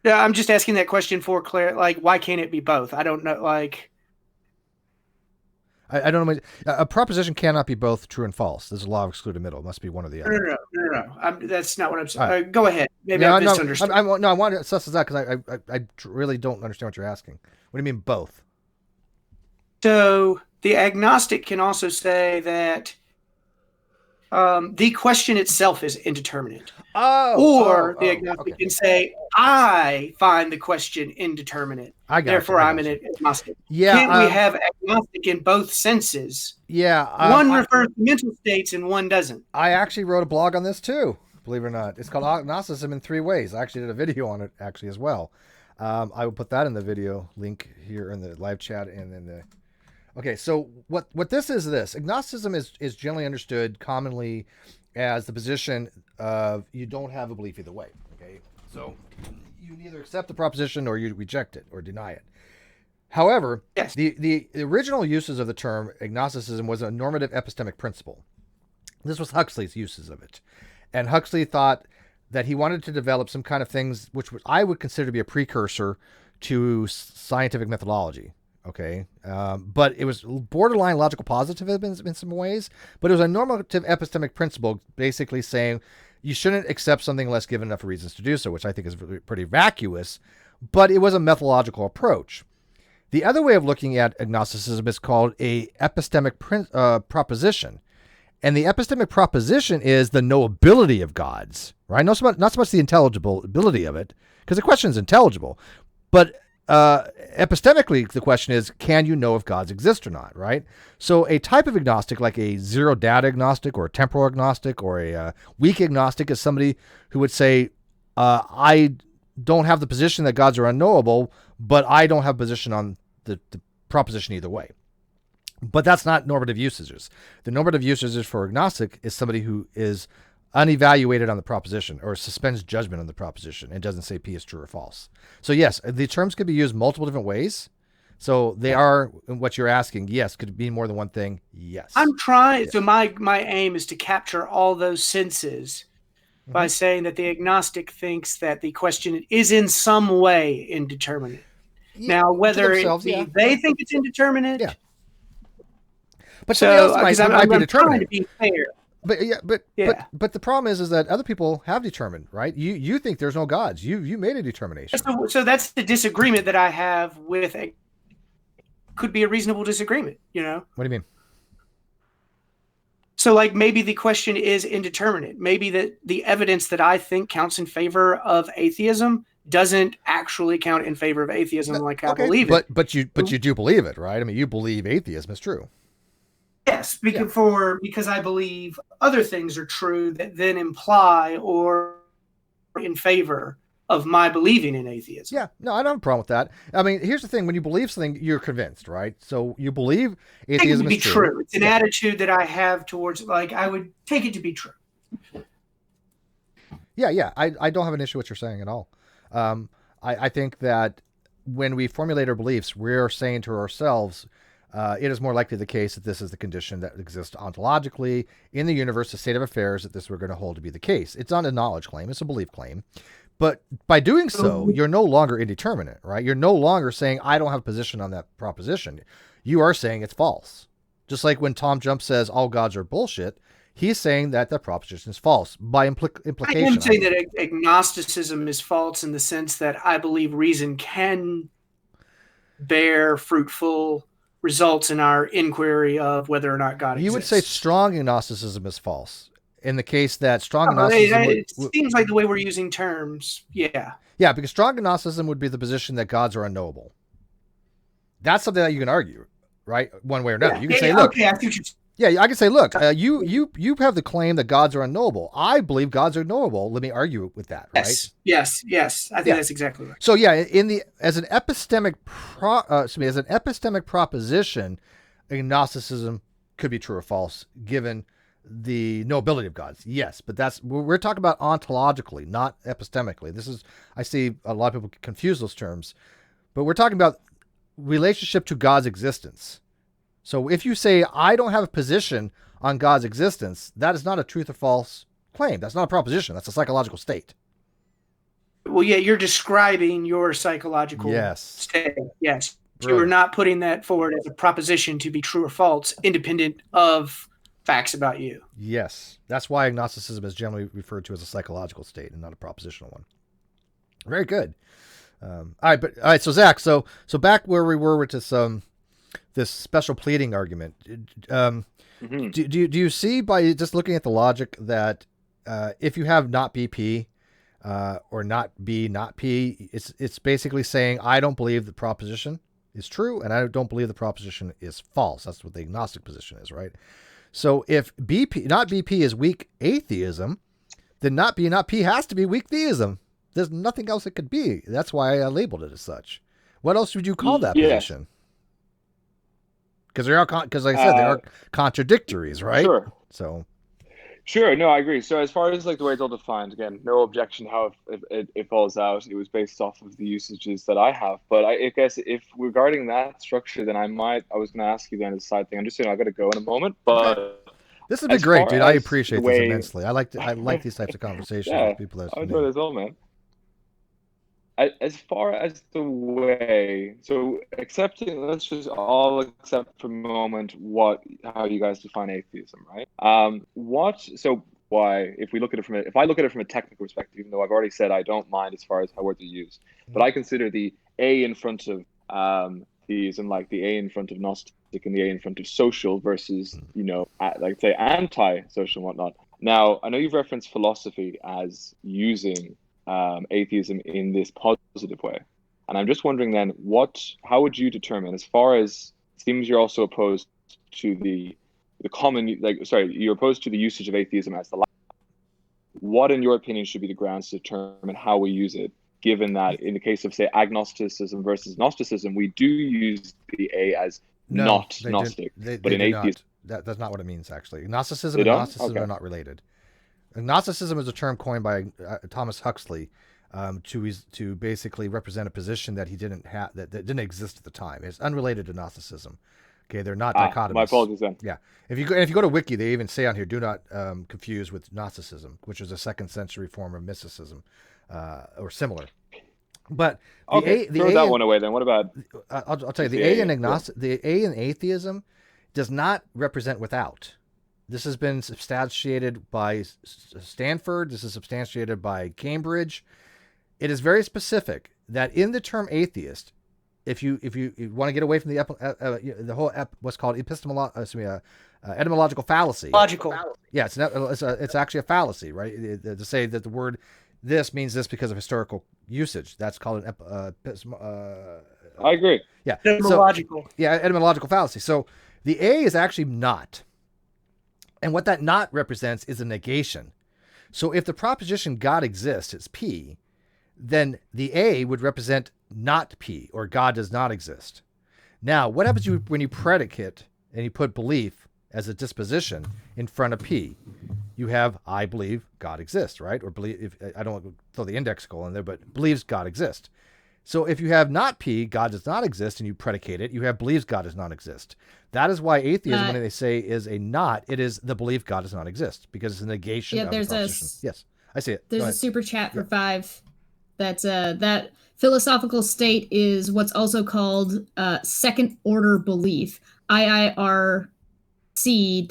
Yeah, I'm just asking that question for like, why can't it be both? I don't know. Like, I don't know. A proposition cannot be both true and false. There's a law of excluded middle. It must be one or the other. No. That's not what I'm saying. Right. Go ahead. Maybe I misunderstood. I want to suss this out because I really don't understand what you're asking. What do you mean both? So the agnostic can also say that the question itself is indeterminate. The agnostic can say, I find the question indeterminate. Therefore, I'm an agnostic. Yeah, Can't we have agnostic in both senses? Yeah. One refers to mental states and one doesn't. I actually wrote a blog on this too, believe it or not. It's called Agnosticism in 3 Ways. I actually did a video on it actually as well. I will put that in the video link here in the live chat and in the... Okay, so what this is this. Agnosticism is generally understood commonly as the position of you don't have a belief either way. Okay, so you neither accept the proposition or you reject it or deny it. However, yes. the original uses of the term agnosticism was a normative epistemic principle. This was Huxley's uses of it. And Huxley thought that he wanted to develop some kind of things which I would consider to be a precursor to scientific methodology. Okay, but it was borderline logical positivism in some ways, but it was a normative epistemic principle basically saying you shouldn't accept something unless given enough reasons to do so, which I think is pretty vacuous, but it was a methodological approach. The other way of looking at agnosticism is called a epistemic proposition. And the epistemic proposition is the knowability of gods, right? Not so much the intelligibility of it, because the question is intelligible, but epistemically, the question is, can you know if gods exist or not, right? So a type of agnostic, like a zero data agnostic or a temporal agnostic or a weak agnostic, is somebody who would say, I don't have the position that gods are unknowable, but I don't have a position on the proposition either way. But that's not normative usages. The normative usages for agnostic is somebody who is unevaluated on the proposition or suspends judgment on the proposition and doesn't say P is true or false. So yes, the terms could be used multiple different ways. So they are what you're asking. Yes. Could it be more than one thing? Yes. I'm trying. Yes. So my aim is to capture all those senses by saying that the agnostic thinks that the question is in some way indeterminate. Yeah, now, whether they think it's indeterminate. Yeah. But somebody else might be determinate. To be fair. But the problem is that other people have determined, right? You think there's no gods. You made a determination. So that's the disagreement that I have with could be a reasonable disagreement, you know? What do you mean? So like maybe the question is indeterminate. Maybe the evidence that I think counts in favor of atheism doesn't actually count in favor of atheism I believe it. But you do believe it, right? I mean, you believe atheism is true. Yes, because I believe other things are true that then imply or in favor of my believing in atheism. Yeah, no, I don't have a problem with that. I mean, here's the thing. When you believe something, you're convinced, right? So you believe atheism is true. It's an attitude that I have towards, like, I would take it to be true. Yeah. I don't have an issue with what you're saying at all. I think that when we formulate our beliefs, we're saying to ourselves, it is more likely the case that this is the condition that exists ontologically in the universe, the state of affairs, that this we're going to hold to be the case. It's not a knowledge claim. It's a belief claim. But by doing so, you're no longer indeterminate, right? You're no longer saying, I don't have a position on that proposition. You are saying it's false. Just like when Tom Jump says all gods are bullshit, he's saying that the proposition is false by implication. I am saying that agnosticism is false in the sense that I believe reason can bear fruitful results in our inquiry of whether or not God exists. You would say strong agnosticism is false in the case that strong agnosticism... It seems like the way we're using terms, yeah. Yeah, because strong agnosticism would be the position that gods are unknowable. That's something that you can argue, right? One way or another. You can say, look... Okay, I see what you're saying. Yeah, I can say, look, you have the claim that gods are unknowable. I believe gods are knowable. Let me argue with that, right? Yes. I think that's exactly right. So yeah, as an epistemic proposition, agnosticism could be true or false given the knowability of gods. Yes, but we're talking about ontologically, not epistemically. I see a lot of people confuse those terms, but we're talking about relationship to God's existence. So if you say, I don't have a position on God's existence, that is not a truth or false claim. That's not a proposition. That's a psychological state. Well, yeah, you're describing your psychological state. Yes. So you are not putting that forward as a proposition to be true or false, independent of facts about you. Yes. That's why agnosticism is generally referred to as a psychological state and not a propositional one. Very good. All right. So Zach, so back where we were with this special pleading argument. Do you see by just looking at the logic that if you have not BP or not B, not P, it's basically saying I don't believe the proposition is true and I don't believe the proposition is false. That's what the agnostic position is, right? So if not BP is weak atheism, then not B, not P has to be weak theism. There's nothing else it could be. That's why I labeled it as such. What else would you call that position? Because like I said, they are contradictories, right? Sure. So, sure. No, I agree. So as far as like the way it's all defined, again, no objection how it falls out. It was based off of the usages that I have. But I guess if regarding that structure, then I was going to ask you then as a side thing. I'm just saying I got to go in a moment, but okay. This has been great, dude. I appreciate this immensely. I like these types of conversations with people. I enjoy this all, man. As far as the way, so let's just all accept for a moment how you guys define atheism, right? Why, if I look at it from a technical perspective, even though I've already said I don't mind as far as how words are used, but I consider the A in front of theism, like the A in front of Gnostic and the A in front of social versus, like say anti-social and whatnot. Now, I know you've referenced philosophy as using atheism in this positive way, and I'm just wondering then, how would you determine, as far as it seems you're also opposed to the common, you're opposed to the usage of atheism as the last. What, in your opinion, should be the grounds to determine how we use it, given that in the case of, say, agnosticism versus Gnosticism, we do use the A as not Gnostic, but in atheism... That's not what it means, actually. Gnosticism and Gnosticism are not related. Gnosticism is a term coined by Thomas Huxley to basically represent a position that he didn't have, that didn't exist at the time. It's unrelated to Gnosticism. Okay, they're not dichotomous. My apologies then. Yeah, if you go to Wiki, they even say on here, do not confuse with Gnosticism, which is a 2nd century form of mysticism or similar. But throw that one away then. What about? I'll tell you, the A in atheism does not represent without. This has been substantiated by Stanford. This is substantiated by Cambridge. It is very specific that in the term atheist, if you want to get away from the whole what's called etymological fallacy. Logical. Yeah, it's actually a fallacy, right? To say that the word this means this because of historical usage. That's called an I agree. Yeah. Etymological. Etymological fallacy. So the A is actually not. And what that not represents is a negation. So if the proposition God exists is P, then the A would represent not P, or God does not exist. Now, what happens when you predicate and you put belief as a disposition in front of P? You have I believe God exists, right? Or believe, I don't throw the index in there, but believes God exists. So if you have not P, God does not exist, and you predicate it, you have believes God does not exist. That is why atheism, when they say is a not, it is the belief God does not exist, because it's a negation of the proposition. Yes, I see it. There's a super chat for 5. That's that philosophical state is what's also called second order belief, IIR see ...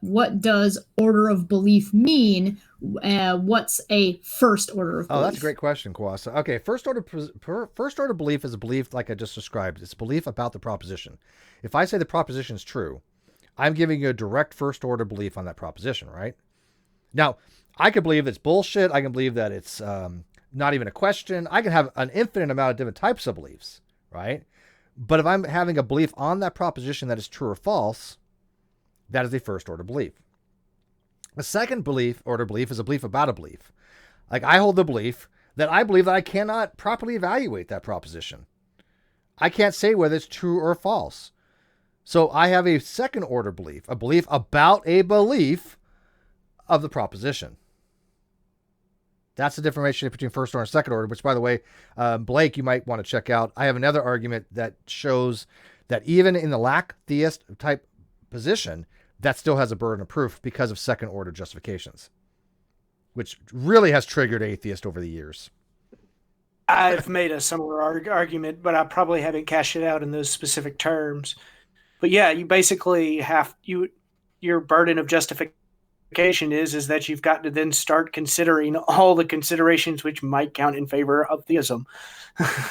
What does order of belief mean? What's a first order of belief? Oh, that's a great question, Kwasa. Okay, first order belief is a belief like I just described. It's a belief about the proposition. If I say the proposition is true, I'm giving you a direct first order belief on that proposition, right? Now, I can believe it's bullshit. I can believe that it's not even a question. I can have an infinite amount of different types of beliefs, right? But if I'm having a belief on that proposition that is true or false, that is a first order belief. A second order belief is a belief about a belief. Like I hold the belief that I believe that I cannot properly evaluate that proposition. I can't say whether it's true or false. So I have a second order belief, a belief about a belief of the proposition. That's the differentiation between first order and second order, which, by the way, Blake, you might want to check out. I have another argument that shows that even in the lack theist type position, that still has a burden of proof because of second order justifications, which really has triggered atheists over the years. I've made a similar argument, but I probably haven't cashed it out in those specific terms. But yeah, you basically have your burden of justification is that you've got to then start considering all the considerations which might count in favor of theism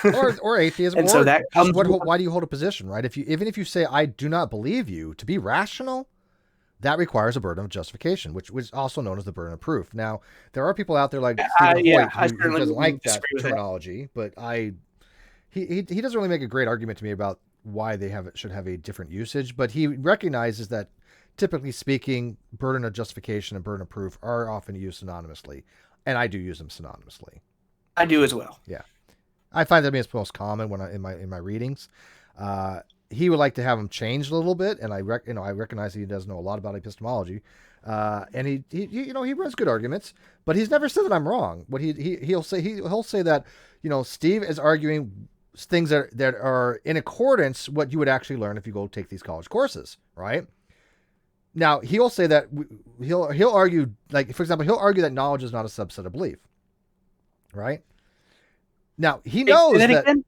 or atheism. And or so that comes why do you hold a position, right? Even if you say I do not believe you, to be rational, that requires a burden of justification, which was also known as the burden of proof. Now, there are people out there like Stephen Hoyt who doesn't like that terminology, but he doesn't really make a great argument to me about why they should have a different usage, but he recognizes that typically speaking, burden of justification and burden of proof are often used synonymously, and I do use them synonymously. I do as well. Yeah, I find that it's most common when in my readings. He would like to have them changed a little bit, and I recognize he does know a lot about epistemology, and he runs good arguments, but he's never said that I'm wrong. What he'll say that Steve is arguing things that are in accordance what you would actually learn if you go take these college courses, right? Now, he'll say that he'll argue, like, for example, he'll argue that knowledge is not a subset of belief, right? Now, he knows that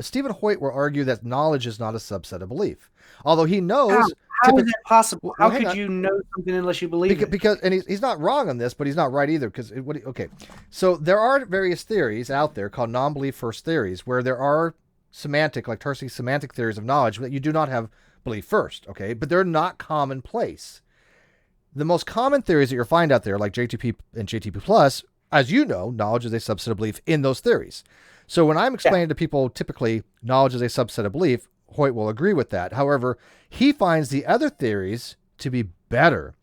Stephen Hoyt will argue that knowledge is not a subset of belief, although he knows. How is that possible? How could you know something unless you believe it? Because he's not wrong on this, but he's not right either. So there are various theories out there called non-belief first theories, where there are Tarski's semantic theories of knowledge that you do not have belief first, okay? But they're not commonplace. The most common theories that you'll find out there, like JTP and JTP plus, as you know, knowledge is a subset of belief in those theories. So when I'm explaining to people, typically knowledge is a subset of belief, Hoyt will agree with that. However, he finds the other theories to be better,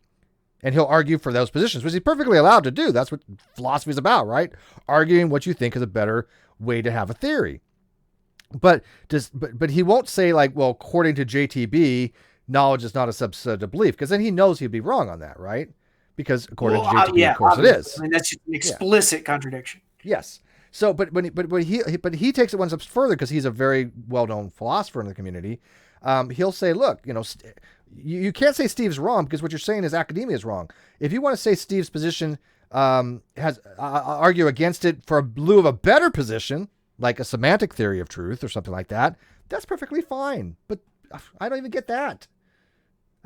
and he'll argue for those positions, which he's perfectly allowed to do. That's what philosophy is about, right? Arguing what you think is a better way to have a theory. But he won't say like, well, according to JTB, knowledge is not a subset of belief, because then he knows he'd be wrong on that, right? Because according to JTB, of course, obviously. it is. I mean, that's just an explicit contradiction. Yes. So, but he takes it one step further because he's a very well-known philosopher in the community. He'll say, look, you can't say Steve's wrong because what you're saying is academia is wrong. If you want to say Steve's position has argue against it for lieu of a better position, like a semantic theory of truth or something like that, that's perfectly fine. But I don't even get that.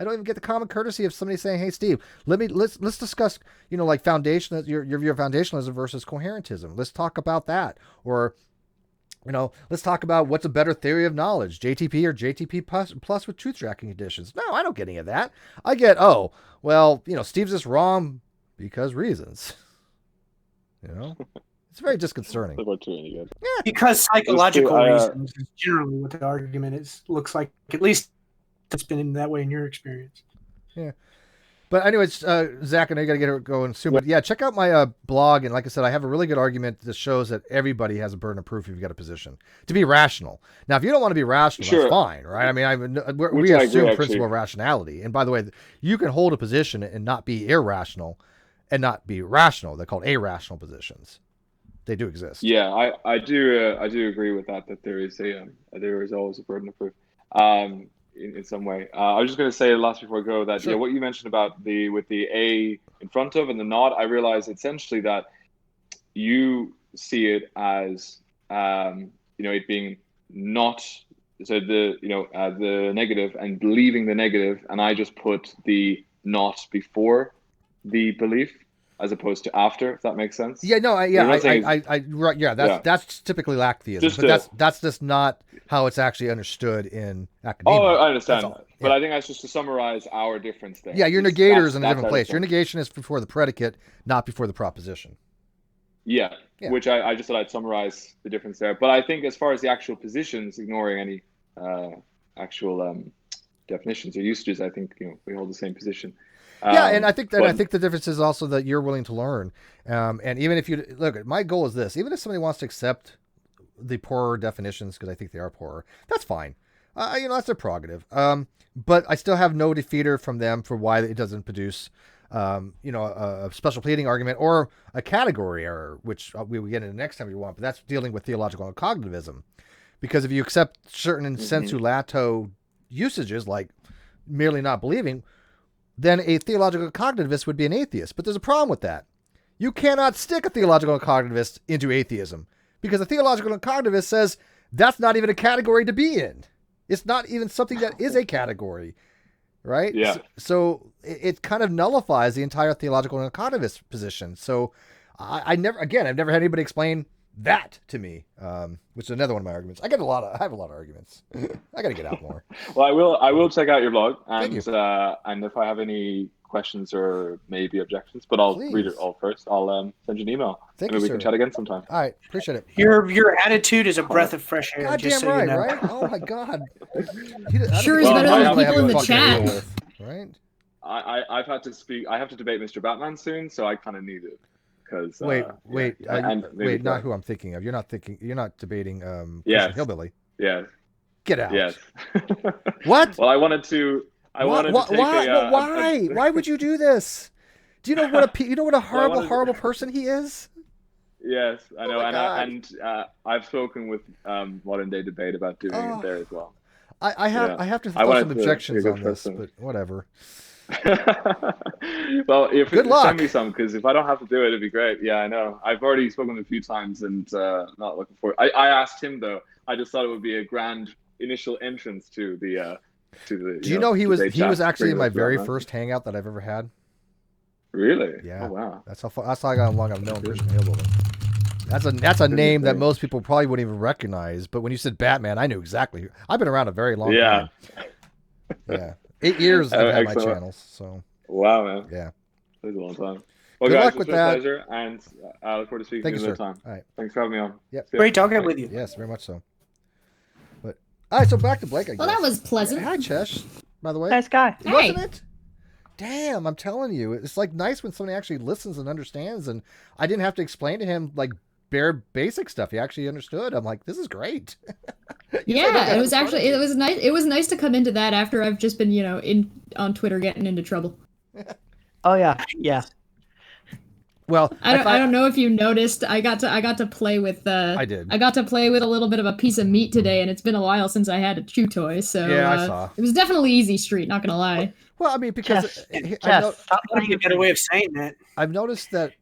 I don't even get the common courtesy of somebody saying, "Hey, Steve, let's discuss, like foundation, your foundationalism versus coherentism. Let's talk about that." Or, let's talk about what's a better theory of knowledge, JTP or JTP plus with truth tracking conditions. No, I don't get any of that. I get, Steve's just wrong because reasons. It's very disconcerting. Yeah. Because psychological reasons is generally what the argument is. Looks like, at least it's been that way in your experience. Yeah. But anyways, Zach, I know you got to get it going soon. But yeah, check out my blog. And like I said, I have a really good argument that shows that everybody has a burden of proof if you've got a position to be rational. Now, if you don't want to be rational, that's fine, right? I mean, we assume principle of rationality. And by the way, you can hold a position and not be irrational and not be rational. They're called irrational positions. They do exist. Yeah, I do agree with that there is always a burden of proof in some way. I was just going to say last before I go that what you mentioned about with the A in front of and the not, I realized essentially that you see it as it being not the negative and believing the negative, and I just put the not before the belief as opposed to after, if that makes sense. Yeah, no, that's typically atheism, but that's just not how it's actually understood in academia. Oh, I understand that. Yeah. But I think that's just to summarize our difference there. Yeah, your negator is in a different place. Your negation is before the predicate, not before the proposition. Yeah. Which I just thought I'd summarize the difference there. But I think as far as the actual positions, ignoring any actual definitions or usages, I think we hold the same position. And I think the difference is also that you're willing to learn. And even if you look, my goal is this: even if somebody wants to accept the poorer definitions, because I think they are poorer, that's fine. That's their prerogative. But I still have no defeater from them for why it doesn't produce, a special pleading argument or a category error, which we will get into next time if you want. But that's dealing with theological cognitivism, because if you accept certain sensu lato usages like merely not believing, then a theological cognitivist would be an atheist. But there's a problem with that. You cannot stick a theological cognitivist into atheism, because a theological cognitivist says that's not even a category to be in. It's not even something that is a category, right? Yeah. So it kind of nullifies the entire theological cognitivist position. So I've never had anybody explain that to me, which is another one of my arguments. I have a lot of arguments. I got to get out more. Well, I will check out your blog, Thank you. and if I have any questions or maybe objections, but I'll read it all first. I'll send you an in Thank maybe you, we sir. can chat again sometime. All right, appreciate it. Your attitude is a breath of fresh air. Goddamn just so right, you know. right? Oh my God. Sure is better than people in the chat. Right? I have to debate Mr. Batman soon, so I kind of need it. Because wait, not who I'm thinking of. You're not debating Yes. Hillbilly. Yeah. Get out. Yes. What? Well, I wanted to take why? Why would you do this? Do you know what a horrible person he is? Yes, I know, God. I've spoken with Modern Day Debate about doing it there as well. I have to throw some objections on this, but whatever. Well, if Good luck. send me some, because if I don't have to do it, it'd be great. Yeah, I know. I've already spoken a few times and not looking for it. I asked him though. I just thought it would be a grand initial entrance to the Do you know he was actually in my very first hangout that I've ever had? Really? Yeah. Oh wow. That's how long I've known Christian Hillbilly. That's a name that most people probably wouldn't even recognize. But when you said Batman, I knew exactly. I've been around a very long time. Yeah. 8 years I've had my channels. So. Wow, man. Yeah. It was a long time. Well, Good guys, luck with that. Pleasure, and I look forward to speaking to you another time. All right. Thanks for having me on. Yep. Great talking with you. Yes, very much so. But all right, so back to Blake. I guess. Well, that was pleasant. Hi, Chesh. By the way, Nice guy. Hey. wasn't it? Damn, I'm telling you, it's like nice when somebody actually listens and understands, and I didn't have to explain to him like bare basic stuff. He actually understood. I'm like, this is great. Yeah, it was nice. It was nice to come into that after I've just been, on Twitter getting into trouble. Oh yeah, yeah. Well, I don't know if you noticed. I got to play with. I did. I got to play with a little bit of a piece of meat today, and it's been a while since I had a chew toy. So yeah, I saw. It was definitely easy street. Not gonna lie. Well, I mean, because Stop That's a better way of saying that. I've noticed that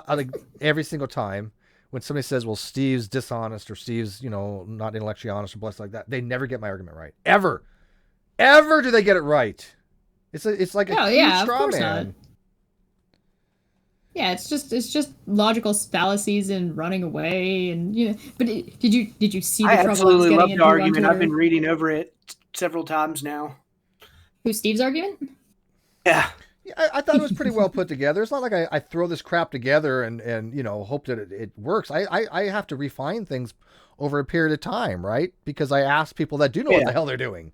like every single time when somebody says, "Well, Steve's dishonest" or "Steve's not intellectually honest" or blessed like that, they never get my argument right. Ever do they get it right? It's like a huge straw man. Yeah, it's just logical fallacies and running away, and But did you see the I trouble absolutely I was love getting the into on argument. I've Twitter? been reading over it several times now. Who's Steve's argument? Yeah. Yeah, I thought it was pretty well put together. It's not like I throw this crap together and hope that it works. I have to refine things over a period of time, right? Because I ask people that do know what the hell they're doing.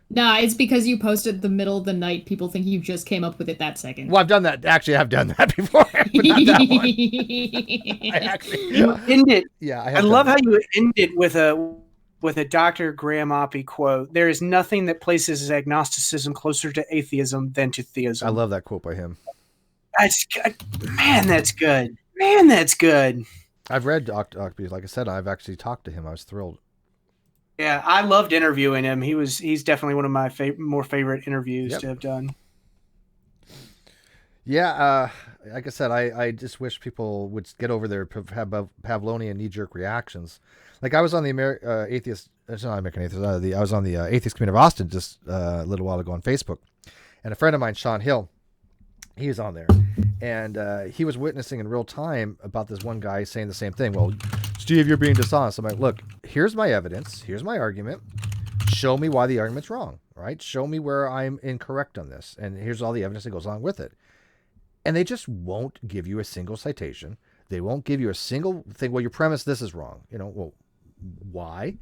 Nah, it's because you posted the middle of the night. People think you just came up with it that second. Well, I've done that. Actually, I've done that before, but not that one. I actually, You end it. yeah, I love how you end it with a Dr. Graham Oppie quote. There is nothing that places agnosticism closer to atheism than to theism. I love that quote by him. That's good. Man, that's good. Man, that's good. I've read Oppie. Like I said, I've actually talked to him. I was thrilled. Yeah, I loved interviewing him. He's definitely one of my more favorite interviews to have done. Yeah, like I said, I just wish people would get over their Pavlovian knee-jerk reactions. Like I was on the Atheist it's not American Atheist. I was on the Atheist Community of Austin just a little while ago on Facebook, and a friend of mine, Sean Hill, he was on there, and he was witnessing in real time about this one guy saying the same thing. Well, Steve, you're being dishonest. I'm like, look, here's my evidence. Here's my argument. Show me why the argument's wrong, right? Show me where I'm incorrect on this. And here's all the evidence that goes along with it. And they just won't give you a single citation. They won't give you a single thing. Well, your premise, this is wrong. Well, why?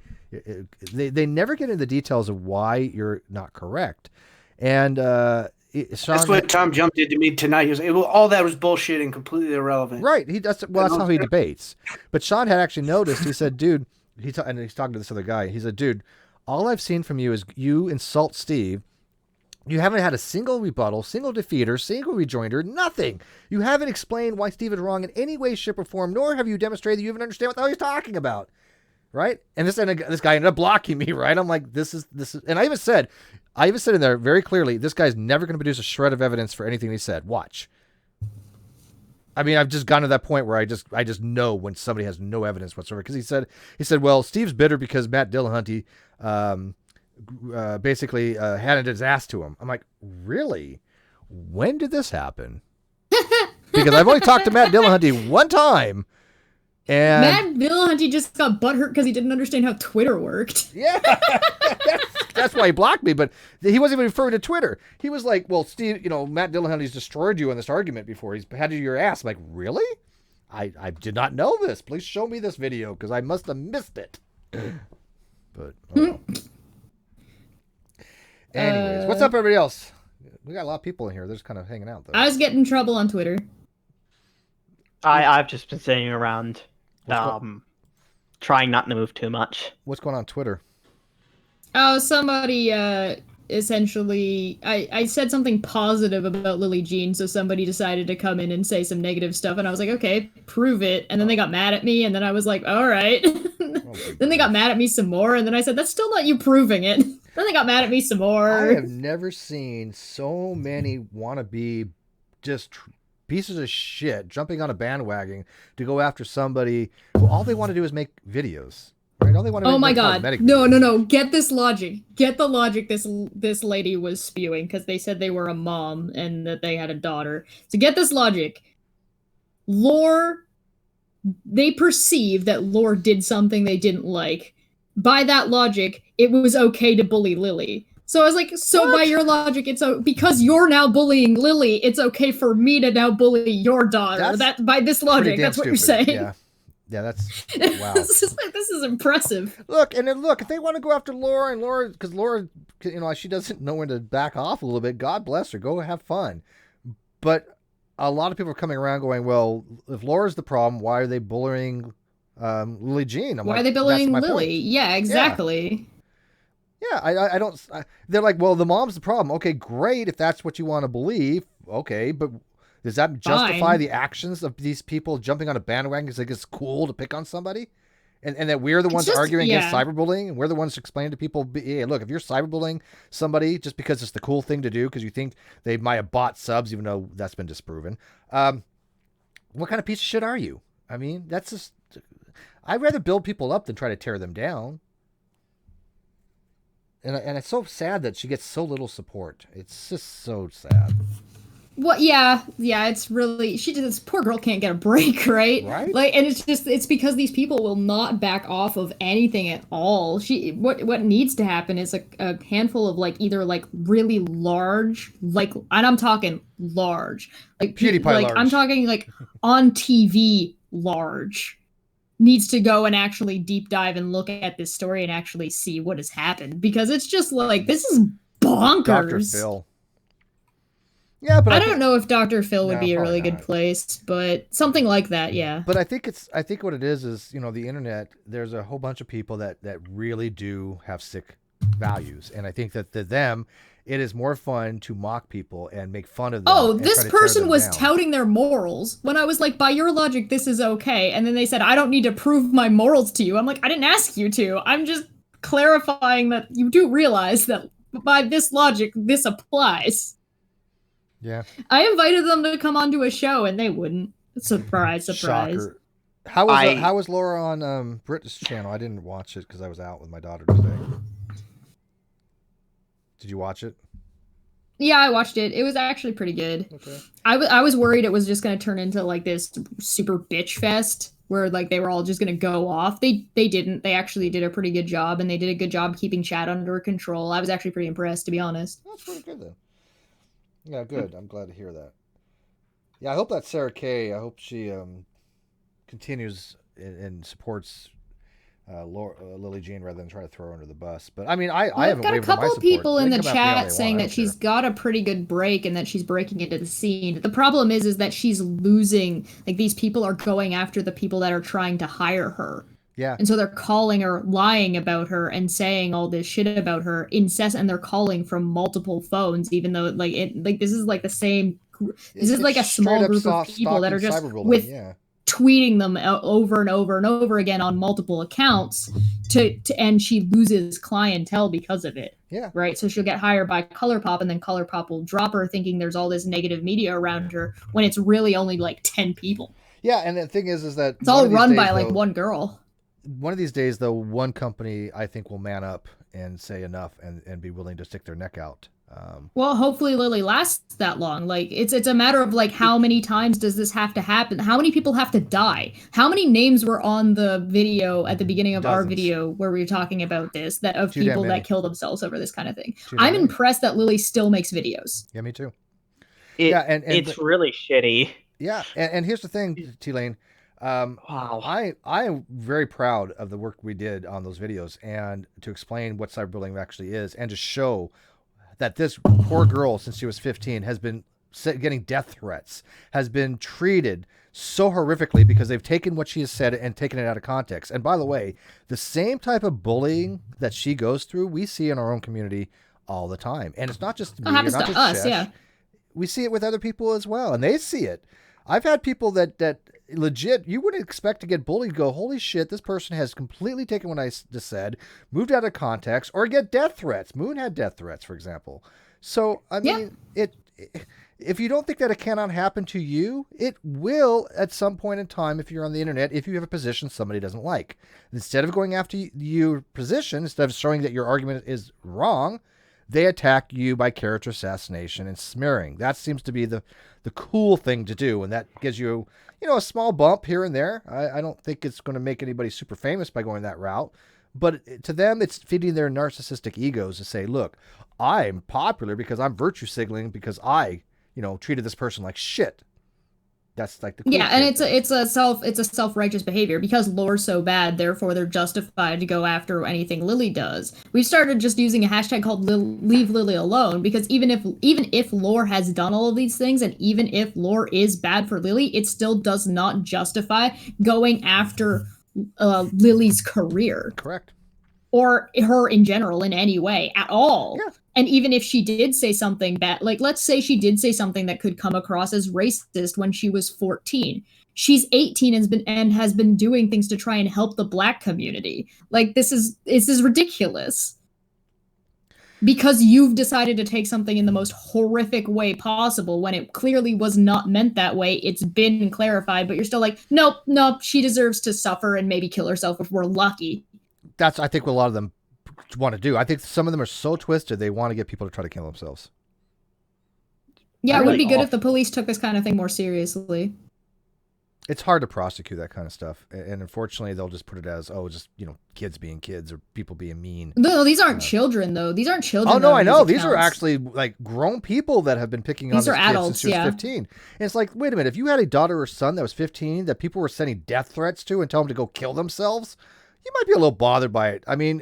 They never get into the details of why you're not correct. And Sean, that's what Tom Jump did to me tonight. He was all that was bullshit and completely irrelevant. Right. That's how he debates. But Sean had actually noticed. He said, "Dude," and he's talking to this other guy. He said, "Dude, all I've seen from you is you insult Steve. You haven't had a single rebuttal, single defeater, single rejoinder, nothing. You haven't explained why Steve is wrong in any way, shape, or form, nor have you demonstrated that you even understand what the hell he's talking about." Right? And this guy ended up blocking me. Right? I'm like, this is, and I even said in there very clearly, this guy's never going to produce a shred of evidence for anything he said. Watch. I mean, I've just gotten to that point where I just know when somebody has no evidence whatsoever. Because he said, well, Steve's bitter because Matt Dillahunty basically handed his ass to him. I'm like, really? When did this happen? Because I've only talked to Matt Dillahunty one time. And Matt Dillahunty just got butthurt because he didn't understand how Twitter worked. Yeah, that's why he blocked me. But he wasn't even referring to Twitter. He was like, well, Steve, Matt Dillahunty's destroyed you in this argument before. He's had you your ass. I'm like, really? I did not know this. Please show me this video because I must have missed it. But anyways, what's up, everybody else? We got a lot of people in here. They're just kind of hanging out, though. I was getting in trouble on Twitter. I've just been sitting around, trying not to move too much. What's going on Twitter? Oh, somebody essentially, I said something positive about Lily Jean, so somebody decided to come in and say some negative stuff, and I was like, okay, prove it. And then they got mad at me, and then I was like, all right. Then they got mad at me some more, and then I said, that's still not you proving it. Then they got mad at me some more. I have never seen so many wannabe just pieces of shit jumping on a bandwagon to go after somebody who all they want to do is make videos. Right? All they want to oh my make god. cosmetic No, videos. no. Get this logic. Get the logic this lady was spewing because they said they were a mom and that they had a daughter. So get this logic. They perceive that Lore did something they didn't like. By that logic, it was okay to bully Lily. So I was like, so by your logic, because you're now bullying Lily, it's okay for me to now bully your daughter. By this logic, that's what you're saying. Yeah, that's wow. This is impressive. Look, if they want to go after Laura, because Laura, she doesn't know when to back off a little bit. God bless her. Go have fun. But a lot of people are coming around going, well, if Laura's the problem, why are they bullying Lily Jean? Why are they bullying Lily? Point. Yeah, exactly. Yeah, I don't. They're like, well, the mom's the problem. Okay, great. If that's what you want to believe, okay, but does that justify the actions of these people jumping on a bandwagon because it's cool to pick on somebody? And that we're the ones arguing against cyberbullying, and we're the ones explaining to people, hey, look, if you're cyberbullying somebody just because it's the cool thing to do because you think they might have bought subs, even though that's been disproven, what kind of piece of shit are you? I mean, that's just... I'd rather build people up than try to tear them down. And it's so sad that she gets so little support. It's just so sad. Well, yeah, it's really this poor girl can't get a break, right? Right. Like, and it's because these people will not back off of anything at all. What needs to happen is a handful of either really large, and I'm talking large, PewDiePie large. I'm talking on TV large. Needs to go and actually deep dive and look at this story and actually see what has happened, because it's just this is bonkers. Dr. Phil. Yeah, but I don't know if Dr. Phil would be a really good place, but something like that, yeah. But I think what it is the internet, there's a whole bunch of people that really do have sick values. And I think that to them, it is more fun to mock people and make fun of them. Oh, this person was touting their morals when I was like, by your logic, this is okay. And then they said, I don't need to prove my morals to you. I'm like, I didn't ask you to. I'm just clarifying that you do realize that by this logic, this applies. Yeah. I invited them to come onto a show and they wouldn't. Surprise, surprise. Shocker. How was Laura on Brit's channel? I didn't watch it because I was out with my daughter today. Did you watch it? Yeah, I watched it. It was actually pretty good. Okay. I was worried it was just going to turn into like this super bitch fest where like they were all just going to go off. They didn't. They actually did a pretty good job, and they did a good job keeping chat under control. I was actually pretty impressed, to be honest. That's pretty good then. Yeah, good. I'm glad to hear that. Yeah, I hope that Sarah Kay. I hope she continues and supports Lily Jean rather than try to throw her under the bus. But I mean, I haven't got a wavered on my couple support. people They in can the come after me all chat they saying want, I that don't she's care. got a pretty good break and that she's breaking into the scene. The problem is that she's losing. Like these people are going after the people that are trying to hire her. Yeah. And so they're calling her, lying about her, and saying all this shit about her incessant. And they're calling from multiple phones, even though this is like the same. This is like a small group of people that are just with tweeting them over and over and over again on multiple accounts and she loses clientele because of it. Yeah. Right. So she'll get hired by ColourPop, and then ColourPop will drop her thinking there's all this negative media around her when it's really only like 10 people. Yeah, and the thing is that it's all run by like one girl. One of these days, though, one company I think will man up and say enough and be willing to stick their neck out. Well, hopefully Lily lasts that long. Like it's a matter of like how many times does this have to happen? How many people have to die? How many names were on the video at the beginning of our video where we were talking about this that of people that kill themselves over this kind of thing? I'm impressed that Lily still makes videos. Yeah, me too. It's really shitty. Yeah, and here's the thing, T-Lane. Wow. I am very proud of the work we did on those videos and to explain what cyberbullying actually is and to show that this poor girl, since she was 15, has been getting death threats, has been treated so horrifically because they've taken what she has said and taken it out of context. And by the way, the same type of bullying that she goes through, we see in our own community all the time. And it's not just me, it happens not to just us, Shesh. yeah. We see it with other people as well, and they see it. I've had people that legit, you wouldn't expect to get bullied, go, holy shit, this person has completely taken what I just said, moved out of context, or get death threats. Moon had death threats, for example. So, I mean, if you don't think that it cannot happen to you, it will at some point in time if you're on the internet, if you have a position somebody doesn't like. Instead of going after your position, instead of showing that your argument is wrong, they attack you by character assassination and smearing. That seems to be the cool thing to do, and that gives you, a small bump here and there. I don't think it's going to make anybody super famous by going that route, but to them, it's feeding their narcissistic egos to say, look, I'm popular because I'm virtue signaling because I, treated this person like shit. That's like the cool and it's a self-righteous behavior because Lore's so bad, therefore they're justified to go after anything Lily does. We've started just using a hashtag called leave Lily alone because even if Lore has done all of these things and even if Lore is bad for Lily, it still does not justify going after Lily's career. Correct. Or her in general in any way at all. Yeah. And even if she did say something bad, like let's say she did say something that could come across as racist when she was 14. She's 18 and has been doing things to try and help the Black community. Like this is ridiculous. Because you've decided to take something in the most horrific way possible when it clearly was not meant that way. It's been clarified, but you're still like, nope, she deserves to suffer and maybe kill herself if we're lucky. That's, I think, what a lot of them want to do. I think some of them are so twisted, they want to get people to try to kill themselves. Yeah, it would be good if the police took this kind of thing more seriously. It's hard to prosecute that kind of stuff. And unfortunately, they'll just put it as, just, kids being kids or people being mean. No, these aren't children, though. These aren't children. Oh, no, I know. These are actually, like, grown people that have been picking on this kid adults, since she was 15. And it's like, wait a minute. If you had a daughter or son that was 15 that people were sending death threats to and telling them to go kill themselves, you might be a little bothered by it. I mean,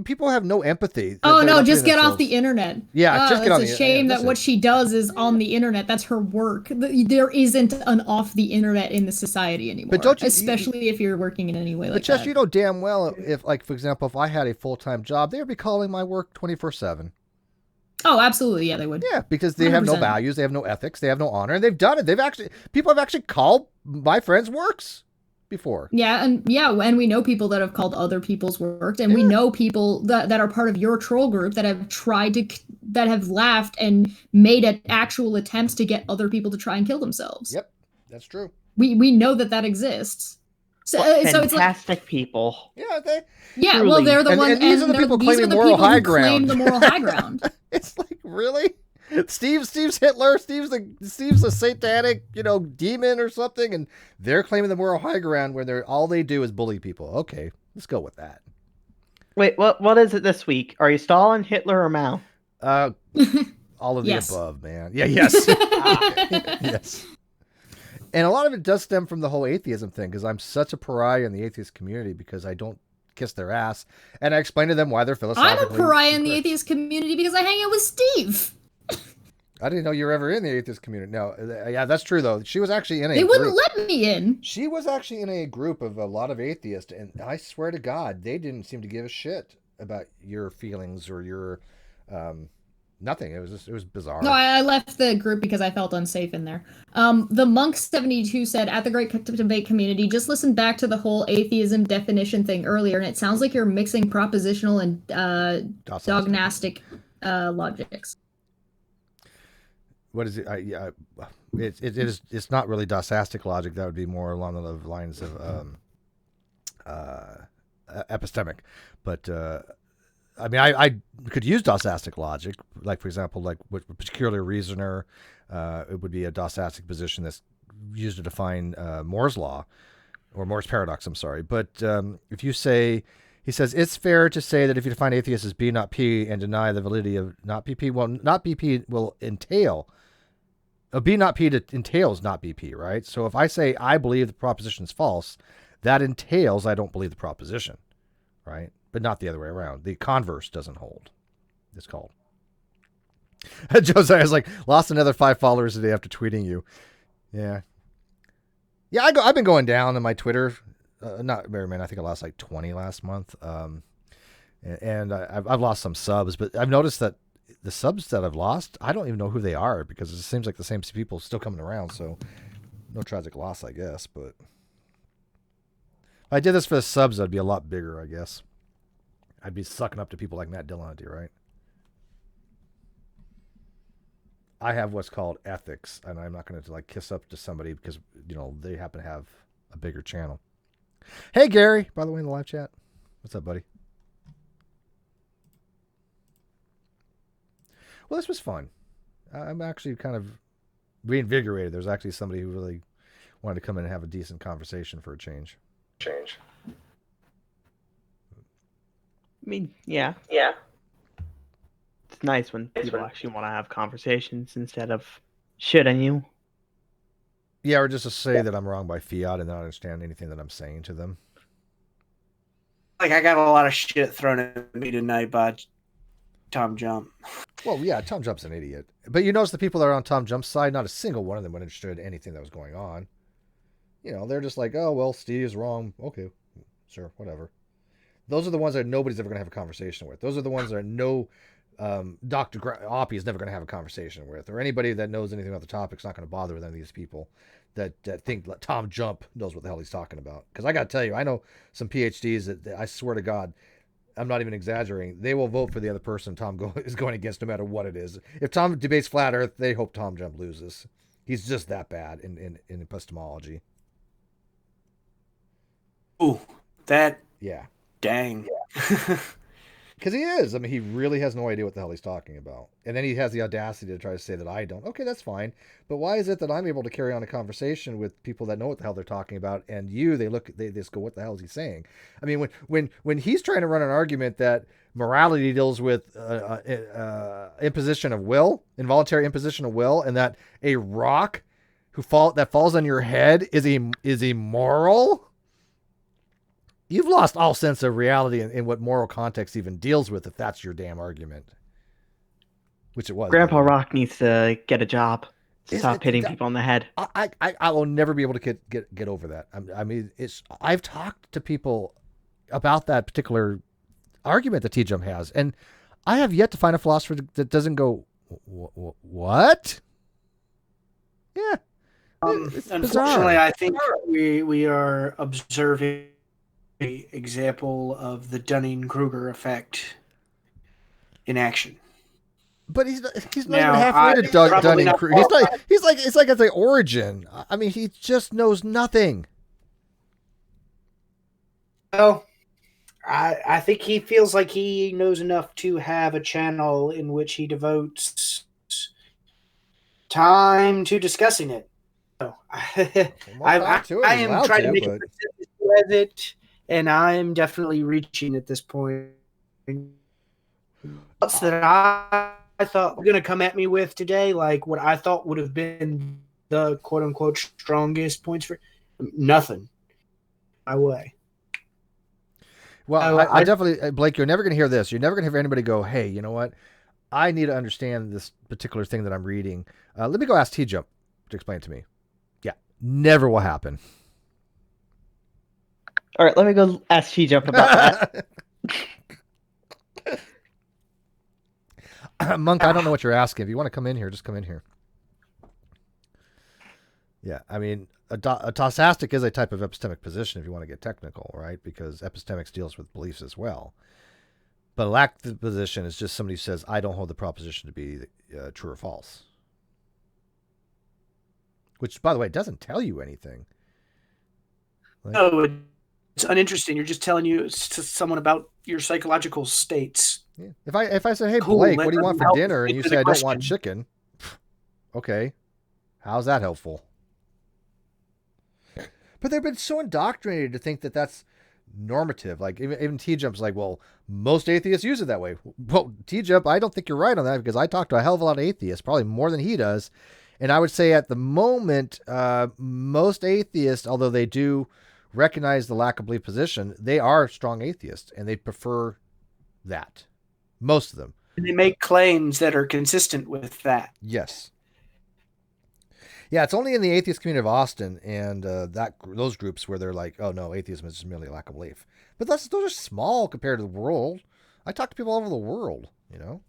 people have no empathy. Oh, no, just get off the internet. Yeah, just get on the internet. It's a shame that what she does is on the internet. That's her work. There isn't an off the internet in the society anymore, but especially if you're working in any way like that. But just, you know damn well, if, like, for example, if I had a full-time job, they would be calling my work 24/7. Oh, absolutely. Yeah, they would. Yeah, because they 100%. Have no values. They have no ethics. They have no honor. And they've done it. People have actually called my friends' works before. And we know people that have called other people's work, and we know people that are part of your troll group that have laughed and made actual attempts to get other people to try and kill themselves. Yep, that's true. We know that exists. So, so it's like fantastic people. Yeah, Truly. well, they're the ones, and these are the people claiming moral high ground. Claim the moral high ground. It's like, really? Steve's Hitler. Steve's the satanic, demon or something, and they're claiming the moral high ground where all they do is bully people. Okay, let's go with that. Wait, what is it this week? Are you Stalin, Hitler, or Mao? All of the above, man. Yeah, yes. Yes. And a lot of it does stem from the whole atheism thing, because I'm such a pariah in the atheist community because I don't kiss their ass, and I explain to them why they're philosophically I'm a pariah in the atheist community because I hang out with Steve. I didn't know you were ever in the atheist community. No, yeah, that's true, though. She was actually in a They wouldn't group. let me in. She was actually in a group of a lot of atheists, and I swear to God, they didn't seem to give a shit about your feelings or your nothing. It was bizarre. No, I left the group because I felt unsafe in there. The Monk 72 said, at the Great Debate Community, just listen back to the whole atheism definition thing earlier, and it sounds like you're mixing propositional and dogmastic logics. What is it? It's not really dosastic logic. That would be more along the lines of epistemic. But I mean, I could use dosastic logic, like for example, like with particularly a reasoner, it would be a dosastic position that's used to define Moore's law or Moore's paradox. I'm sorry, but if you say, he says, it's fair to say that if you define atheist as B, not P, and deny the validity of not BP, well, not BP will entail. B not P entails not BP, right? So if I say I believe the proposition is false, that entails I don't believe the proposition, right? But not the other way around. The converse doesn't hold. It's called. Josiah's like, lost another 5 followers today after tweeting you. Yeah. Yeah, I've been going down on my Twitter. Not very many. I think I lost like 20 last month. And I've lost some subs, but I've noticed that the subs that I've lost, I don't even know who they are because it seems like the same people still coming around. So no tragic loss, I guess. But if I did this for the subs, I'd be a lot bigger, I guess. I'd be sucking up to people like Matt Dillahunty, right? I have what's called ethics, and I'm not going to like kiss up to somebody because, they happen to have a bigger channel. Hey, Gary, by the way, in the live chat. What's up, buddy? Well, this was fun. I'm actually kind of reinvigorated. There's actually somebody who really wanted to come in and have a decent conversation for a change. I mean, yeah. It's nice when people actually want to have conversations instead of shitting you. Yeah, or just to say that I'm wrong by fiat and not understand anything that I'm saying to them. Like, I got a lot of shit thrown at me tonight by Tom Jump. Well, yeah, Tom Jump's an idiot. But you notice the people that are on Tom Jump's side, not a single one of them would understood anything that was going on. They're just like, oh, well, Steve's wrong. Okay, sure, whatever. Those are the ones that nobody's ever going to have a conversation with. Those are the ones that Dr. Oppie is never going to have a conversation with, or anybody that knows anything about the topic's not going to bother with any of these people that think Tom Jump knows what the hell he's talking about. Because I got to tell you, I know some PhDs that I swear to God, I'm not even exaggerating. They will vote for the other person Tom is going against, no matter what it is. If Tom debates flat Earth, they hope Tom Jump loses. He's just that bad in epistemology. Ooh, that. Yeah. Dang. Because he is. I mean, he really has no idea what the hell he's talking about. And then he has the audacity to try to say that I don't. Okay, that's fine. But why is it that I'm able to carry on a conversation with people that know what the hell they're talking about, and they just go, what the hell is he saying? I mean, when he's trying to run an argument that morality deals with imposition of will, involuntary imposition of will, and that a rock that falls on your head is immoral, you've lost all sense of reality in what moral context even deals with, if that's your damn argument. Which it was. Grandpa Rock needs to get a job. Stop hitting people on the head. I will never be able to get over that. I mean, I've talked to people about that particular argument that Tjump has, and I have yet to find a philosopher that doesn't go, what? Yeah. Unfortunately, I think we are observing an example of the Dunning-Kruger effect in action. But he's not even Now, halfway to probably Dunning not Kruger. It's like at the origin. I mean, he just knows nothing. Well, I think he feels like he knows enough to have a channel in which he devotes time to discussing it. So, I am trying to make a percentage of it, and I'm definitely reaching at this point. Thoughts that I thought were going to come at me with today, like what I thought would have been the quote unquote strongest points for nothing. My way. Well, I definitely, Blake, you're never going to hear this. You're never going to hear anybody go, hey, you know what? I need to understand this particular thing that I'm reading. Let me go ask Tjump to explain it to me. Yeah, never will happen. All right, let me go ask Tjump about that. Monk, I don't know what you're asking. If you want to come in here, just come in here. Yeah, I mean, a tosastic is a type of epistemic position if you want to get technical, right? Because epistemics deals with beliefs as well. But a lack of position is just somebody who says, I don't hold the proposition to be true or false. Which, by the way, doesn't tell you anything. No, it's uninteresting. You're just telling to someone about your psychological states. Yeah. If I say, hey, Cool, Blake, what do you want for help dinner? And you answer say, the I don't want question. chicken. Okay. How's that helpful? But they've been so indoctrinated to think that that's normative. Like even Tjump's like, well, most atheists use it that way. Well, Tjump, I don't think you're right on that because I talk to a hell of a lot of atheists, probably more than he does. And I would say at the moment, most atheists, although they do recognize the lack of belief position, they are strong atheists and they prefer that. Most of them. And they make claims that are consistent with that. Yes. Yeah, it's only in the atheist community of Austin and those groups where they're like, oh no, atheism is just merely a lack of belief. But those are small compared to the world. I talk to people all over the world, you know.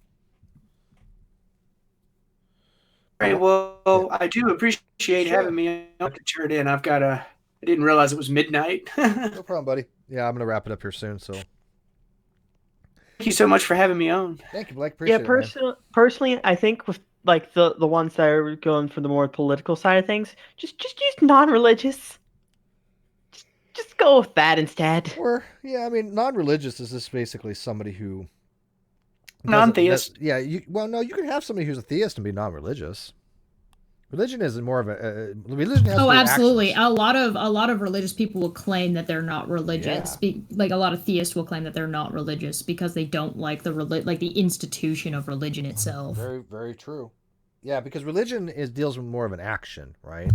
All right, well, I do appreciate having me on to turn in. I didn't realize it was midnight. No problem, buddy. Yeah, I'm gonna wrap it up here soon. So Thank you so much for having me on. thank you, Blake. Appreciate it. Personally, I think with like the ones that are going for the more political side of things, just use non-religious. Just go with that instead. Or yeah, I mean, non-religious is just basically somebody who Non-theist. Yeah, you can have somebody who's a theist and be non-religious. Religion is more of a religion. Has Absolutely. actions. A lot of religious people will claim that they're not religious. Yeah. Like a lot of theists will claim that they're not religious because they don't like the institution of religion itself. Very, very true. Yeah, because religion deals with more of an action, right?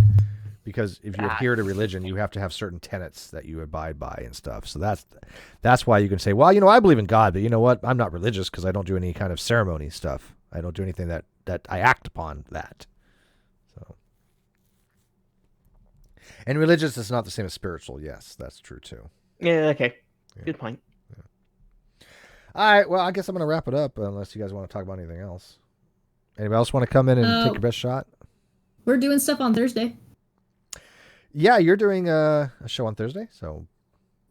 Because if you adhere to religion, you have to have certain tenets that you abide by and stuff. So that's why you can say, well, I believe in God, but you know what? I'm not religious because I don't do any kind of ceremony stuff. I don't do anything that I act upon that. So, and religious is not the same as spiritual. Yes, that's true too. Yeah. Okay. Yeah. Good point. Yeah. All right. Well, I guess I'm going to wrap it up unless you guys want to talk about anything else. Anybody else want to come in and take your best shot? We're doing stuff on Thursday. Yeah, you're doing a show on Thursday, so.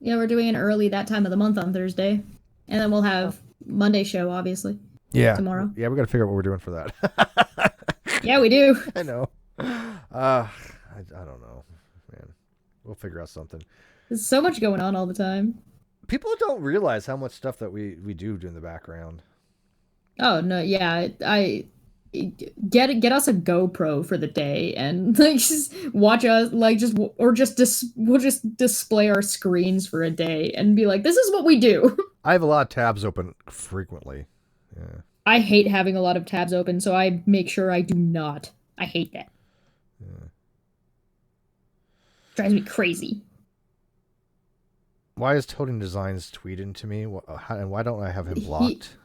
Yeah, we're doing an early that time of the month on Thursday, and then we'll have Monday show, obviously. Yeah. Tomorrow. Yeah, we got to figure out what we're doing for that. Yeah, we do. I know. I don't know, man. We'll figure out something. There's so much going on all the time. People don't realize how much stuff that we do in the background. Oh no, yeah, I get us a GoPro for the day and like just watch us we'll just display our screens for a day and be like, this is what we do. I have a lot of tabs open frequently. Yeah. I hate having a lot of tabs open, so I make sure I do not. I hate that. Yeah. Drives me crazy. Why is Toting Designs tweeting to me? And why don't I have him blocked?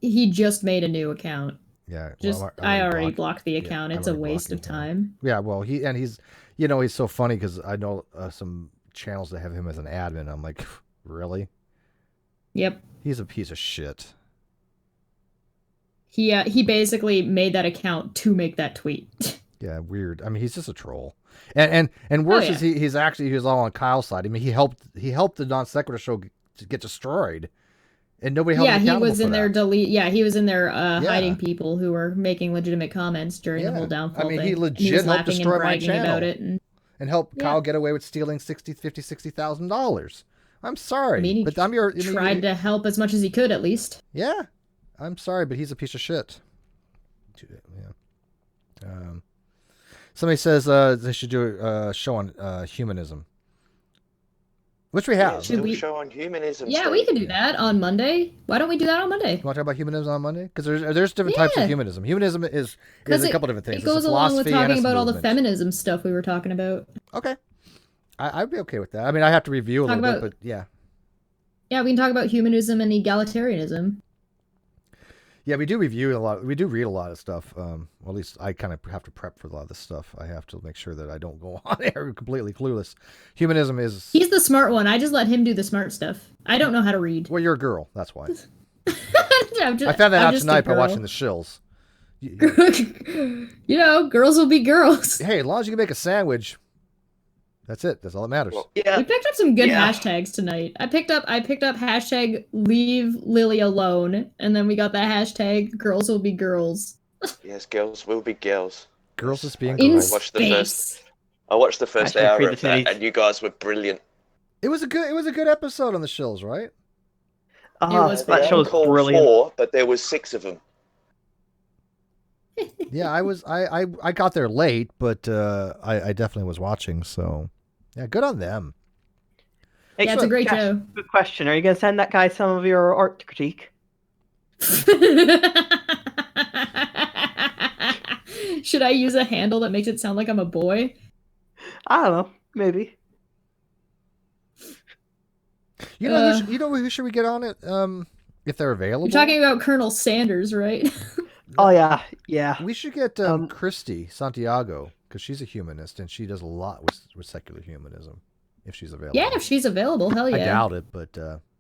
He just made a new account. Yeah, I already blocked the account. It's a waste of time. Yeah, well, he's so funny because I know some channels that have him as an admin. I'm like, really? Yep. He's a piece of shit. He basically made that account to make that tweet. Yeah, weird. I mean, he's just a troll. And worse is he was all on Kyle's side. I mean, he helped the Non Sequitur show to get destroyed. and nobody held him Yeah, he accountable was for in there that. he was in there hiding people who were making legitimate comments during the whole downfall I mean, thing. he And legit was helped laughing destroy and my bragging channel. about it. And help Yeah. Kyle get away with stealing $60,000. I'm sorry, I mean, he but I'm your. tried to help as much as he could, at least. Yeah, I'm sorry, but he's a piece of shit. Yeah. Somebody says they should do a show on humanism, which we have. Should we show on humanism? Yeah, Steve. we can do that on Monday. Why don't we do that on Monday? You want to talk about humanism on Monday? Because there's different types of Yeah. humanism. Humanism is a couple different things. It goes It's a along with philosophy and talking it's a about all the movement. feminism stuff we were talking about. Okay, I'd be okay with that. I mean, I have to review a Talk little about- bit, but yeah. Yeah, we can talk about humanism and egalitarianism. Yeah, we do review a lot. We do read a lot of stuff. Well, at least I kind of have to prep for a lot of this stuff. I have to make sure that I don't go on air completely clueless. Humanism is. He's the smart one. I just let him do the smart stuff. I don't know how to read. Well, you're a girl. That's why. I'm just, I found that I'm out just a tonight by girl. watching the Shills. You know, girls will be girls. Hey, as long as you can make a sandwich, that's it. That's all that matters. Well, Yeah. We picked up some good Yeah. hashtags tonight. I picked up hashtag leave Lily alone, and then we got the hashtag girls will be girls. Yes, girls will be girls. Girls is being In girls. watched the space. I watched the first Hashtag hour free of the that, titties. and you guys were brilliant. It was a good episode on the Shills, right? was That They show's called brilliant. 4, but there was 6 of them. Yeah, I got there late, but I definitely was watching. So, yeah, good on them. Hey, Yeah, it's a great Josh, show. Good question. Are you gonna send that guy some of your art to critique? Should I use a handle that makes it sound like I'm a boy? I don't know. Maybe. You know, who should we get on it? If they're available. You're talking about Colonel Sanders, right? Oh yeah, yeah. We should get Christy Santiago because she's a humanist and she does a lot with secular humanism. If she's available. Yeah, if she's available, hell yeah. I doubt it, but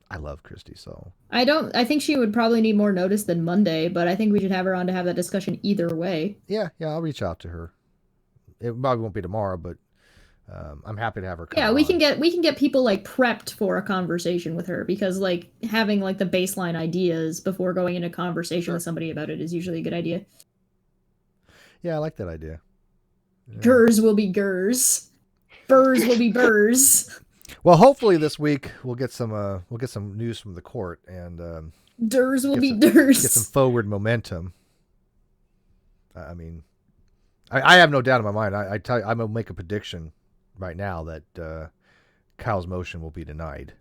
I love Christy, so. I think she would probably need more notice than Monday, but I think we should have her on to have that discussion either way. Yeah, I'll reach out to her. It probably won't be tomorrow, but I'm happy to have her come Yeah, we on. can get people like prepped for a conversation with her because like having like the baseline ideas before going into conversation with somebody about it is usually a good idea. Yeah, I like that idea. Yeah. Gers will be gers. Burrs will be burrs. Well, hopefully this week we'll get some news from the court and Durs will be get some durs. forward momentum. I mean, I have no doubt in my mind. I tell you, I'm gonna make a prediction right now that Kyle's motion will be denied.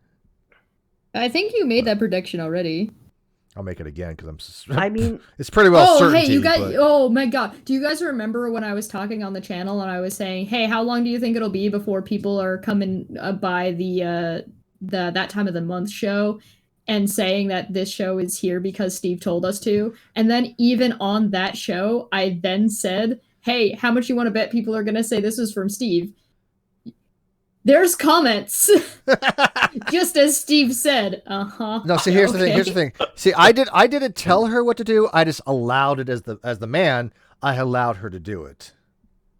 I think you made that prediction already. I'll make it again because I mean, it's pretty well Oh, certainty. hey, you guys! but- Oh my God! Do you guys remember when I was talking on the channel and I was saying, "Hey, how long do you think it'll be before people are coming by the that time of the month show?" And saying that this show is here because Steve told us to. And then even on that show, I then said, "Hey, how much you want to bet people are gonna say this is from Steve?" There's comments, just as Steve said. No, see, here's the thing. Here's the thing. See, I didn't tell her what to do. I just allowed it as the man. I allowed her to do it.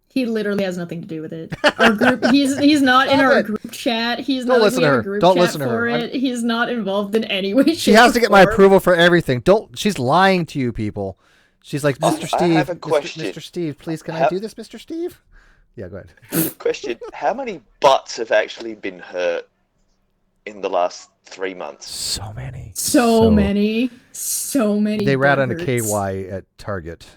He literally has nothing to do with it. Our group, he's not in Stop our it. group chat. He's Don't not listen in to our her. group Don't chat listen to for her. it. He's not involved in any way. She has to get my approval for everything. Don't. She's lying to you, people. She's like, Mr. I Steve. have a Mr. question. Mr. Steve, please, can I How- do this, Mr. Steve? Yeah, go ahead. Question: how many butts have actually been hurt in the last 3 months? So many. So many. They rat on a butt-hurts. KY at Target.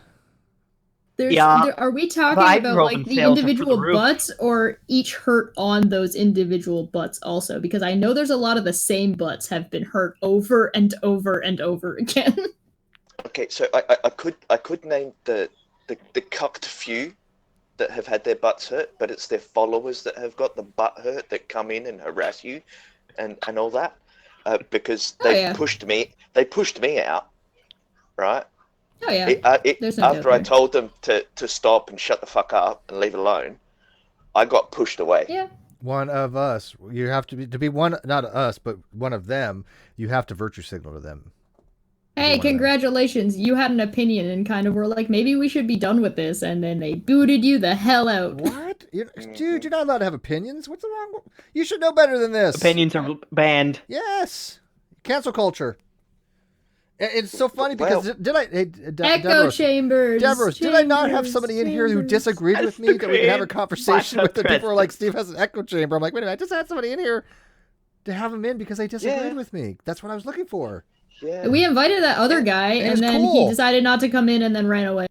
Yeah, Are we talking but I about grew up like in the sales are through the individual roof. butts or each hurt on those individual butts also? Because I know there's a lot of the same butts have been hurt over and over and over again. Okay, so I could name the cucked few that have had their butts hurt, but it's their followers that have got the butt hurt that come in and harass you, and all that, because they pushed me out, right? Oh yeah. There's no After doubt I there. told them to stop and shut the fuck up and leave it alone, I got pushed away. Yeah. One of us. You have to be one, not us, but one of them. You have to virtue signal to them. Hey, congratulations. You had an opinion and kind of were like, maybe we should be done with this. And then they booted you the hell out. What? Dude, you're not allowed to have opinions. What's wrong? You should know better than this. Opinions are banned. Yes. Cancel culture. It's so funny Well- because did I? Hey, Echo chambers. Deborah, did I not have chambers, somebody in here who chambers. disagreed with me that we could have a conversation with? And people were like, Steve has an echo chamber. I'm like, wait a minute, I just had somebody in here to have him in because they disagreed Yeah. with me. That's what I was looking for. Yeah. We invited that other guy, It was and then cool. he decided not to come in and then ran away.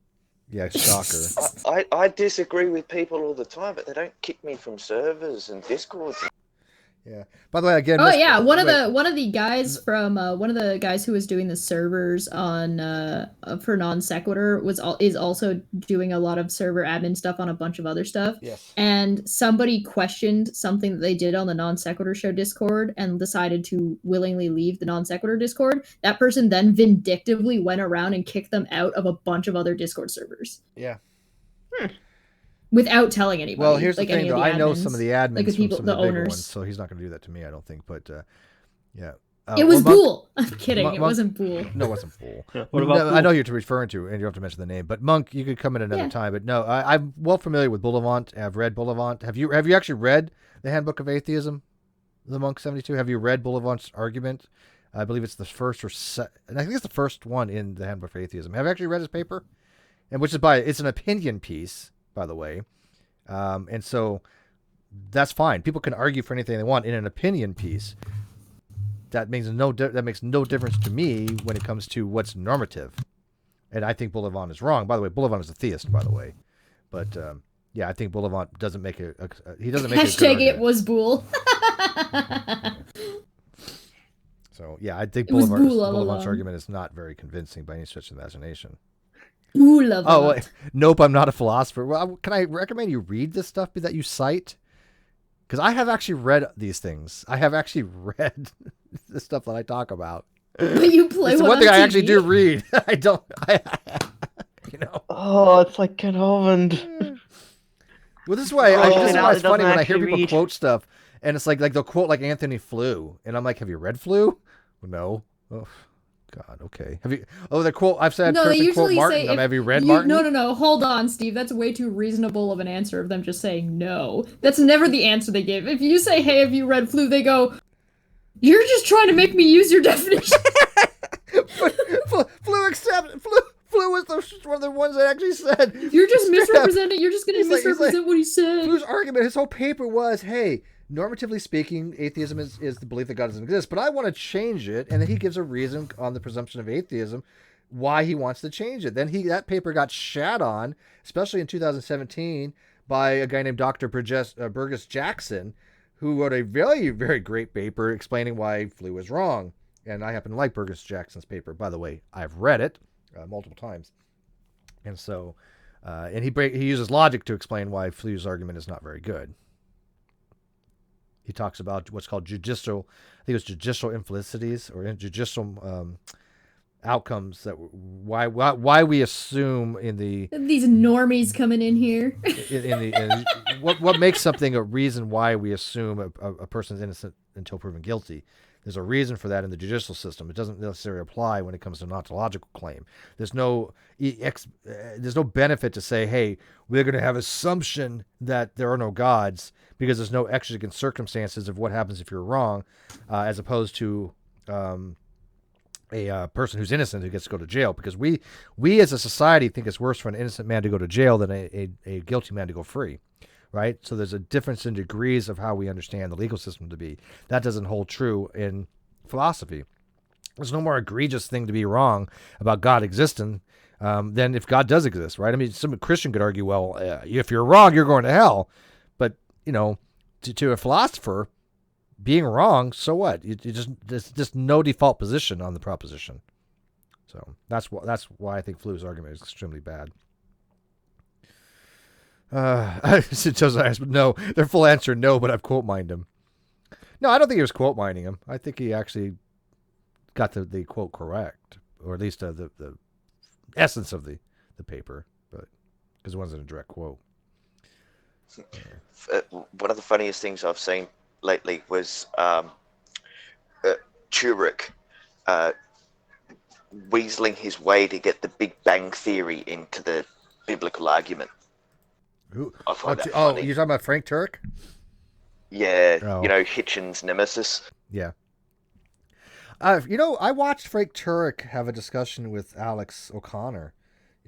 Yeah, shocker. I disagree with people all the time, but they don't kick me from servers and discords. Yeah. By the way, again. Oh Miss- yeah, one of wait. the guys from one of the guys who was doing the servers on for non sequitur is also doing a lot of server admin stuff on a bunch of other stuff. Yes. And somebody questioned something that they did on the non sequitur show Discord and decided to willingly leave the non sequitur Discord. That person then vindictively went around and kicked them out of a bunch of other Discord servers Yeah. without telling anybody. Well, here's like the thing, any of though. the I know admins. some of the admins like the from people- some of the the bigger owners. ones, so he's not going to do that to me, I don't think. But yeah. It was Monk- Bool. I'm kidding. Monk- it wasn't Bool. No, it wasn't Fool. What about No, I know you're referring to, and you don't have to mention the name. But Monk, you could come in another Yeah. time. But no, I'm well familiar with Boulevant. I've read Boulevant. Have you actually read the Handbook of Atheism, the Monk 72? Have you read Boulevant's argument? I believe it's the first and I think it's the first one in the Handbook of Atheism. Have you actually read his paper? And which is it's an opinion piece, by the way. And so that's fine. People can argue for anything they want in an opinion piece. That makes no difference to me when it comes to what's normative. And I think Boulevant is wrong. By the way, Boulevant is a theist, by the way. But yeah, I think Boulevant doesn't make he doesn't make Hashtag a it was Bool. So yeah, I think It was Boulevant's Bool all along. argument is not very convincing by any stretch of the imagination. Bool of Oh, it. wait. Nope, I'm not a philosopher. Well, can I recommend you read this stuff that you cite? Because I have actually read these things. I have actually read the stuff that I talk about. But you play It's the one one thing on I actually TV? do read. I don't. You know. Oh, it's like Ken Holland. Well, this is why Oh, this is now why it it's funny doesn't when I hear actually people read. quote stuff, and it's like they'll quote like Anthony Flew, and I'm like, have you read Flew? No. Oh, God. Okay. Have you? Oh, the quote I've said. No, they person quote usually Martin. say. Have you read Martin? No. Hold on, Steve. That's way too reasonable of an answer of them just saying no. That's never the answer they give. If you say, "Hey, have you read Flu?" They go, "You're just trying to make me use your definition." Flew was one of the ones that actually said. You're just Straight up. misrepresenting. You're just going to He's like- misrepresent what he said. Flu's argument, his whole paper was, hey, normatively speaking, atheism is the belief that God doesn't exist, but I want to change it, and then he gives a reason on the presumption of atheism why he wants to change it. Then that paper got shat on, especially in 2017, by a guy named Dr. Burgess Jackson, who wrote a very, very great paper explaining why Flew was wrong. And I happen to like Burgess Jackson's paper. By the way, I've read it multiple times. And so, and he uses logic to explain why Flew's argument is not very good. He talks about what's called judicial imfelicities or judicial outcomes that why we assume in the These normies coming in here. what makes something a reason why we assume a person's innocent until proven guilty. There's a reason for that in the judicial system. It doesn't necessarily apply when it comes to an ontological claim. There's no benefit to say, hey, we're going to have assumption that there are no gods because there's no exigent circumstances of what happens if you're wrong, as opposed to a person who's innocent who gets to go to jail. Because we as a society think it's worse for an innocent man to go to jail than a guilty man to go free. Right? So there's a difference in degrees of how we understand the legal system to be. That doesn't hold true in philosophy. There's no more egregious thing to be wrong about God existing than if God does exist, right? I mean, some Christian could argue, well, if you're wrong, you're going to hell. But, to a philosopher, being wrong, so what? There's just no default position on the proposition. So that's why I think Flu's argument is extremely bad. Josiah asked, no, their full answer, no, but I've quote mined him. No, I don't think he was quote mining him. I think he actually got the quote correct, or at least the essence of the paper, but because it wasn't a direct quote. One of the funniest things I've seen lately was Turek weaseling his way to get the Big Bang Theory into the biblical argument. Who? I find that Oh, funny. you're talking about Frank Turek? Yeah, Oh. Hitchens' nemesis. Yeah. I watched Frank Turek have a discussion with Alex O'Connor,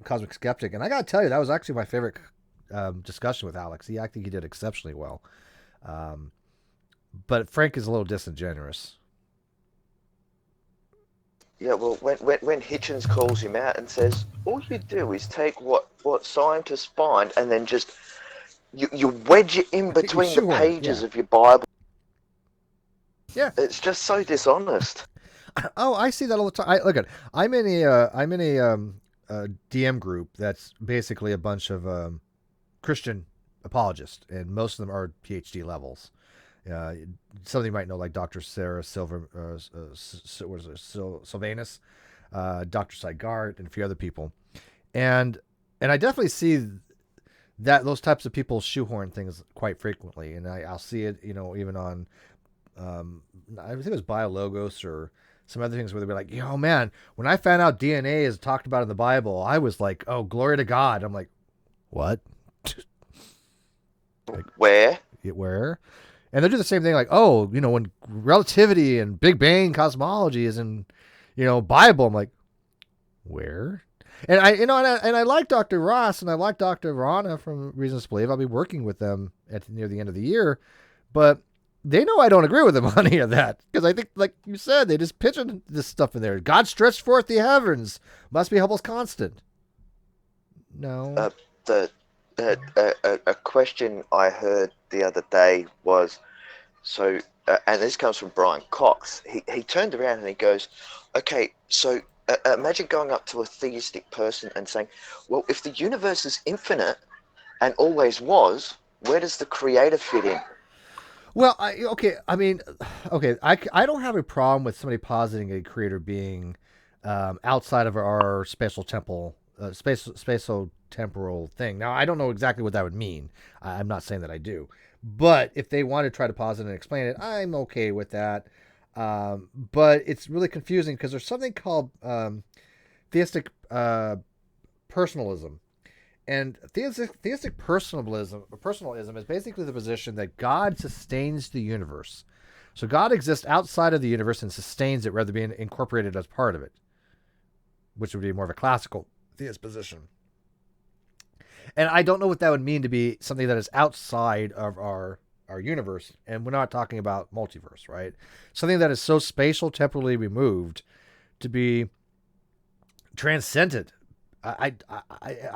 Cosmic Skeptic, and I gotta tell you, that was actually my favorite discussion with Alex. I think he did exceptionally well. But Frank is a little disingenuous. Yeah, well, when Hitchens calls him out and says, all you do is take what scientists find and then just you wedge it in between the pages of your Bible. Yeah, it's just so dishonest. Oh, I see that all the time. I'm in a DM group that's basically a bunch of Christian apologists, and most of them are PhD levels. Some of you might know, like Dr. Sarah Sylvanus, Dr. Sygart, and a few other people, and I definitely see that those types of people shoehorn things quite frequently, and I'll see it, even on, I think it was Biologos or some other things where they'd be like, man, when I found out DNA is talked about in the Bible, I was like, oh, glory to God. I'm like, what? Like, where? And they do the same thing, like, oh, when relativity and Big Bang cosmology is in, Bible. I'm like, where? And I like Dr. Ross and I like Dr. Rana from Reasons to Believe. I'll be working with them near the end of the year, but they know I don't agree with them on any of that, because I think, like you said, they just pitching this stuff in there. God stretched forth the heavens, must be Hubble's constant. No. A question I heard the other day was, so, and this comes from Brian Cox. He turned around and he goes, okay, so imagine going up to a theistic person and saying, well, if the universe is infinite and always was, where does the creator fit in? Well, I don't have a problem with somebody positing a creator being outside of our spatial-temporal thing. Now, I don't know exactly what that would mean. I'm not saying that I do. But if they want to try to posit and explain it, I'm okay with that. But it's really confusing because there's something called theistic personalism. And theistic personalism is basically the position that God sustains the universe. So God exists outside of the universe and sustains it rather than being incorporated as part of it, which would be more of a classical theist position. And I don't know what that would mean to be something that is outside of our universe. And we're not talking about multiverse, right? Something that is so spatial, temporally removed to be transcendent. I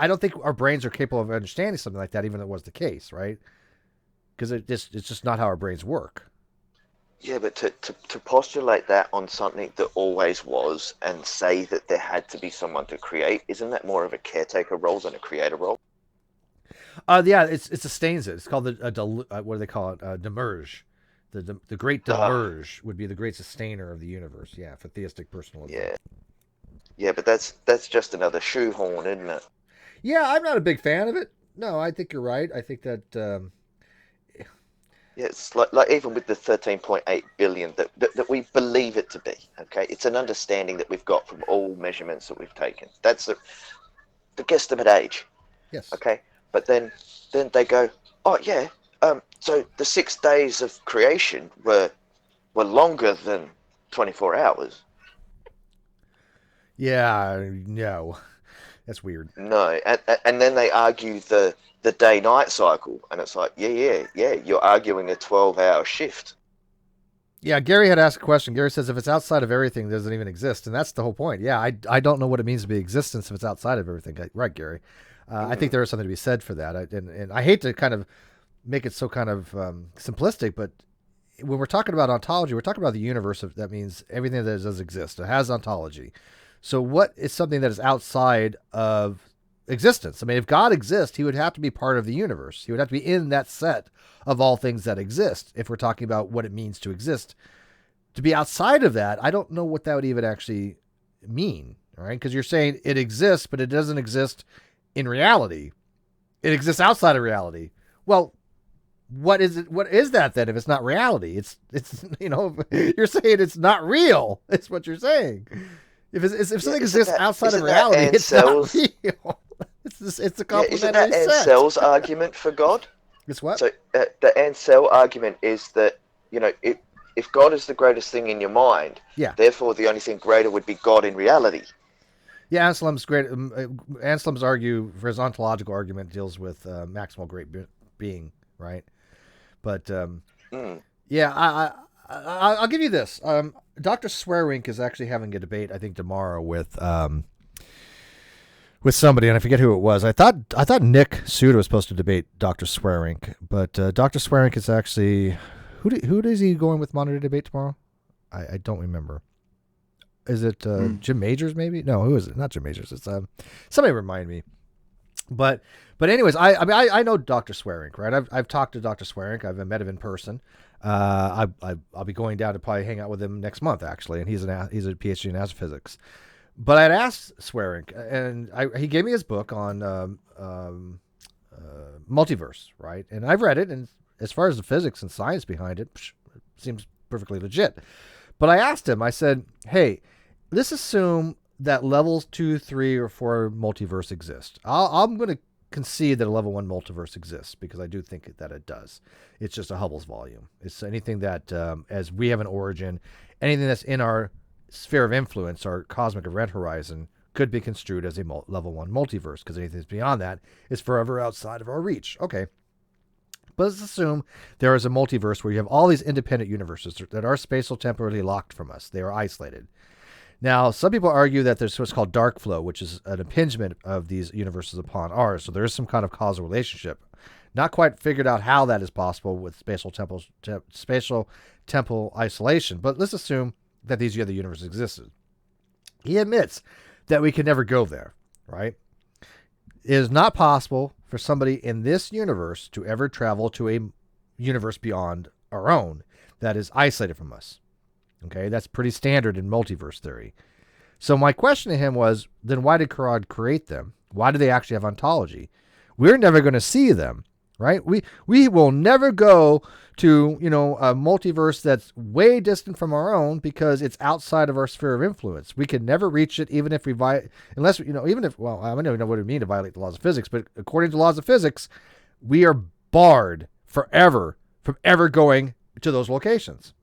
don't think our brains are capable of understanding something like that, even though it was the case, right? Because it's just not how our brains work. Yeah, but to postulate that on something that always was and say that there had to be someone to create, isn't that more of a caretaker role than a creator role? Yeah, it sustains it. It's called what do they call it? Demerge. The great demerge would be the great sustainer of the universe. Yeah, for theistic personalism. Yeah, but that's just another shoehorn, isn't it? Yeah, I'm not a big fan of it. No, I think you're right. I think that. Yeah, it's like even with the 13.8 billion that we believe it to be. Okay, it's an understanding that we've got from all measurements that we've taken. That's the guesstimate age. Yes. Okay, but then they go, oh yeah. So the 6 days of creation were longer than 24 hours. Yeah, no, that's weird. No, and then they argue the day-night cycle, and it's like, yeah, you're arguing a 12-hour shift. Yeah, Gary had asked a question. Gary says if it's outside of everything, it doesn't even exist, and that's the whole point. Yeah, I don't know what it means to be existence if it's outside of everything. Right, Gary? I think there is something to be said for that, and I hate to kind of make it so kind of simplistic, but when we're talking about ontology, we're talking about the universe. That means everything that does exist. It has ontology. So what is something that is outside of existence? I mean, if God exists, he would have to be part of the universe. He would have to be in that set of all things that exist. If we're talking about what it means to exist, to be outside of that, I don't know what that would even actually mean. All right. Because you're saying it exists, but it doesn't exist in reality. It exists outside of reality. Well, what is it? What is that then? If it's not reality, it's you're saying it's not real. It's what you're saying. If something exists outside of reality, it's not real. It's a complementary isn't that Ansell's argument for God? It's what? So the Ansell argument is that if if God is the greatest thing in your mind, Yeah. therefore the only thing greater would be God in reality. Yeah, Anselm's great. Anselm's argue for his ontological argument deals with maximal great being, right? But yeah, I'll give you this. Dr. Swearink is actually having a debate, I think, tomorrow with somebody, and I forget who it was. I thought Nick Suda was supposed to debate Dr. Swearink, but Dr. Swearink is actually who is he going with Monitor debate tomorrow? I don't remember. Is it Jim Majors maybe? No, who is it? Not Jim Majors. It's somebody remind me. But anyways, I know Dr. Swearink, right? I've talked to Dr. Swearink. I've met him in person. I'll be going down to probably hang out with him next month actually, and he's a PhD in astrophysics. But I'd asked Swearink, and he gave me his book on multiverse, right? And I've read it, and as far as the physics and science behind it, seems perfectly legit. But I asked him, I said, hey, let's assume that levels 2, 3, or 4 multiverse exist. I'm going to concede that a level 1 multiverse exists because I do think that it does. It's just a Hubble's volume. It's anything that, as we have an origin, anything that's in our sphere of influence, our cosmic event horizon, could be construed as a level 1 multiverse because anything that's beyond that is forever outside of our reach. Okay. But let's assume there is a multiverse where you have all these independent universes that are spatial temporally locked from us. They are isolated. Now, some people argue that there's what's called dark flow, which is an impingement of these universes upon ours. So there is some kind of causal relationship. Not quite figured out how that is possible with spatial temporal isolation. But let's assume that these other universes existed. He admits that we can never go there, right? It is not possible for somebody in this universe to ever travel to a universe beyond our own that is isolated from us. Okay, that's pretty standard in multiverse theory. So my question to him was, then why did Quran create them? Why do they actually have ontology? We're never going to see them, right? We will never go to, a multiverse that's way distant from our own because it's outside of our sphere of influence. We can never reach it, even if we I don't even know what it means to violate the laws of physics, but according to laws of physics, we are barred forever from ever going to those locations.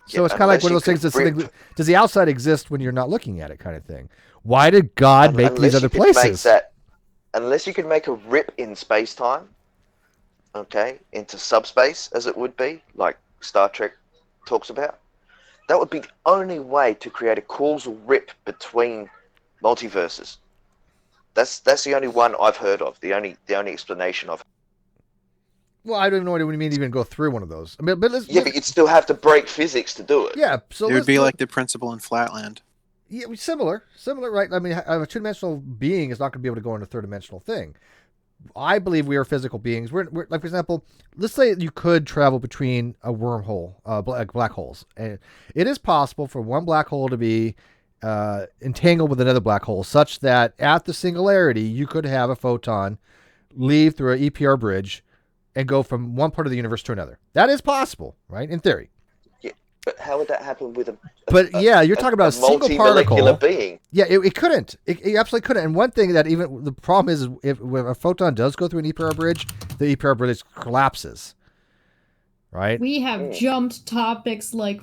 So it's kind of like one of those things that's does the outside exist when you're not looking at it kind of thing? Why did God make these other places? Unless you could make a rip in space-time, okay, into subspace, as it would be, like Star Trek talks about, that would be the only way to create a causal rip between multiverses. That's the only one I've heard of, the only explanation I've. Well, I don't even know what you mean to even go through one of those. I mean, but you'd still have to break physics to do it. Yeah, so it would be like the principle in Flatland. Yeah, similar, right? I mean, a two-dimensional being is not going to be able to go into a third-dimensional thing. I believe we are physical beings. We're like, for example, let's say you could travel between a wormhole, black holes, and it is possible for one black hole to be entangled with another black hole, such that at the singularity you could have a photon leave through an EPR bridge and go from one part of the universe to another. That is possible, right? In theory. Yeah, but how would that happen with you're talking about a single particle. Being. Yeah, it couldn't. It absolutely couldn't. And one thing that even the problem is if a photon does go through an EPR bridge, the EPR bridge collapses. Right? We have jumped topics like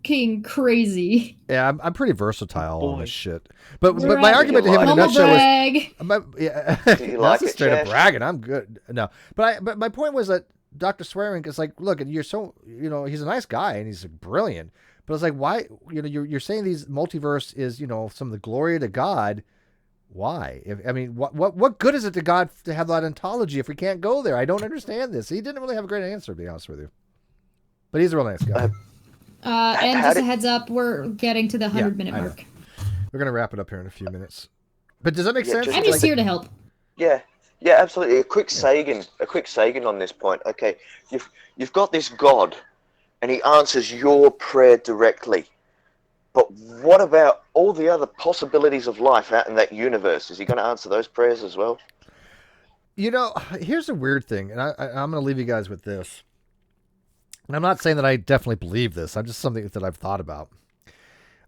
king crazy. Yeah, I'm pretty versatile on this shit. But my argument to him in a nutshell was, that's a straight up bragging. I'm good. No, but my point was that Dr. Swearink is like, look, you're so he's a nice guy and he's brilliant, but it's like, why you're saying these multiverse is some of the glory to God. Why? What good is it to God to have that ontology if we can't go there? I don't understand this. He didn't really have a great answer, to be honest with you. But he's a real nice guy. And just a heads up, we're getting to the 100-minute mark. We're going to wrap it up here in a few minutes. But does that make sense? I'm just here to help. Yeah, absolutely. A quick Sagan on this point. Okay, you've got this God, and he answers your prayer directly. But what about all the other possibilities of life out in that universe? Is he going to answer those prayers as well? Here's a weird thing, and I'm going to leave you guys with this. And I'm not saying that I definitely believe this. I'm just something that I've thought about.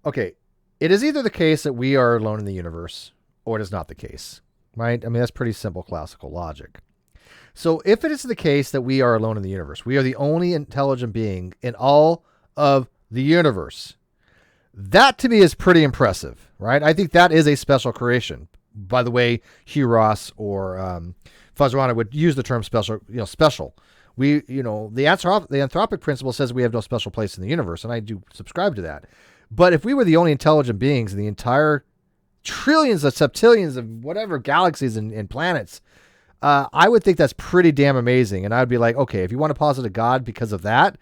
Okay, it is either the case that we are alone in the universe, or it is not the case, right? I mean, that's pretty simple classical logic. So if it is the case that we are alone in the universe, we are the only intelligent being in all of the universe. That to me is pretty impressive, right? I think that is a special creation. By the way, Hugh Ross or Fuzz would use the term special, special. The anthropic principle says we have no special place in the universe, and I do subscribe to that. But if we were the only intelligent beings in the entire trillions of septillions of whatever galaxies and planets, I would think that's pretty damn amazing. And I'd be like, okay, if you want to posit a God because of that,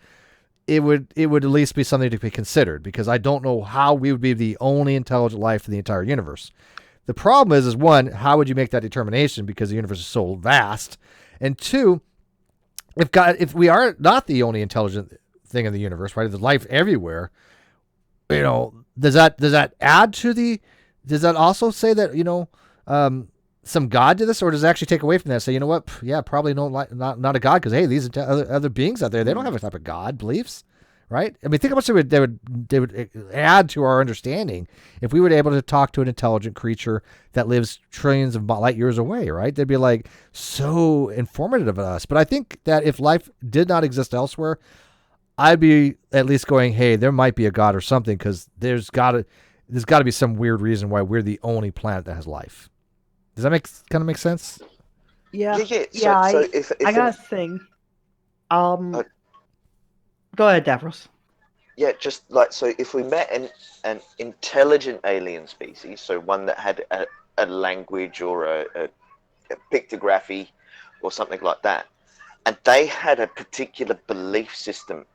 it would at least be something to be considered, because I don't know how we would be the only intelligent life in the entire universe. The problem is one, how would you make that determination, because the universe is so vast? And two, if we are not the only intelligent thing in the universe, right? There's life everywhere. Does that add to the? Does that also say that some God did this, or does it actually take away from that? Say, you know what? Yeah, probably not a God, because hey, these other beings out there, they don't have a type of God beliefs, right? I mean, think how much they would add to our understanding if we were able to talk to an intelligent creature that lives trillions of light years away, right? They'd be like so informative of us. But I think that if life did not exist elsewhere, I'd be at least going, hey, there might be a God or something, because there's got to be some weird reason why we're the only planet that has life. Does that kind of make sense? Yeah. Yeah. So if I got a thing. Go ahead, Davros. Yeah, just like, so if we met an intelligent alien species, so one that had a language or a pictography or something like that, and they had a particular belief system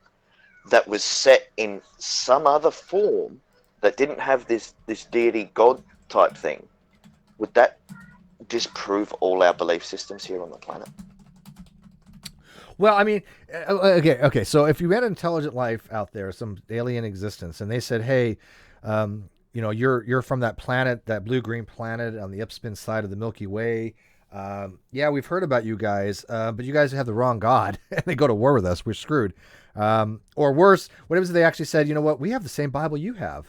that was set in some other form that didn't have this deity God type thing, would that disprove all our belief systems here on the planet? Well, I mean, okay. So if you had an intelligent life out there, some alien existence, and they said, "Hey, you're from that planet, that blue-green planet on the upspin side of the Milky Way. Yeah, we've heard about you guys, but you guys have the wrong God, and they go to war with us. We're screwed." Or worse, what if they actually said, "You know what? We have the same Bible you have."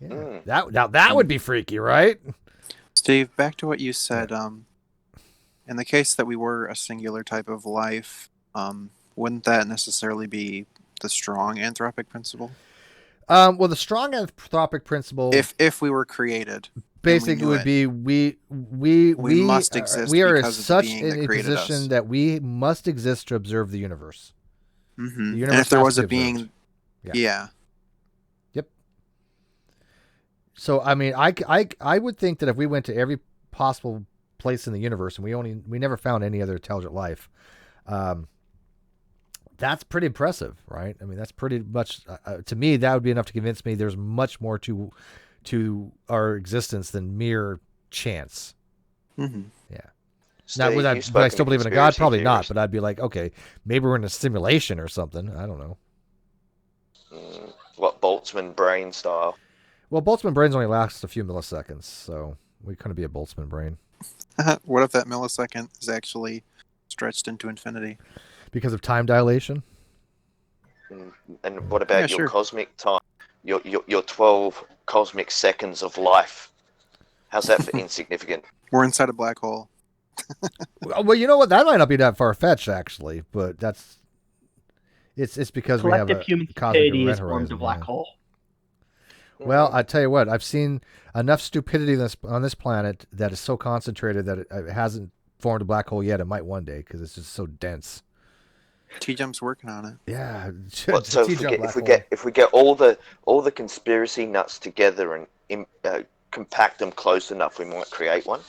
Yeah, that would be freaky, right? Steve, back to what you said. In the case that we were a singular type of life, wouldn't that necessarily be the strong anthropic principle? Well, the strong anthropic principle, if we were created, basically would be we must exist. We are because such of the being in a position us. that we must exist to observe the universe. Mm-hmm. The universe and if there has was to a be being, observed. yeah. Yep. So I mean, I would think that if we went to every possible place in the universe and we never found any other intelligent life, that's pretty impressive, right? I mean, that's pretty much to me that would be enough to convince me there's much more to our existence than mere chance. Mm-hmm. Yeah. Steve, Now, would I still believe in a God? conspiracy Probably not. theorist. But I'd be like, okay, maybe we're in a simulation or something. I don't know. What, Boltzmann brain style? Well, Boltzmann brains only last a few milliseconds, so we couldn't be a Boltzmann brain. What if that millisecond is actually stretched into infinity? Because of time dilation? And what about your sure. cosmic time? Your 12 cosmic seconds of life? How's that for insignificant? We're inside a black hole. Well, you know what? That might not be that far-fetched, actually, but it's because Collective we have human a cosmic stupidity event is formed horizon. a black Yeah. hole. Well, I tell you what, I've seen enough stupidity on this planet that is so concentrated that it hasn't formed a black hole yet. It might one day because it's just so dense. T-Jump's working on it. Yeah. What, so if we get all the conspiracy nuts together and compact them close enough, we might create one.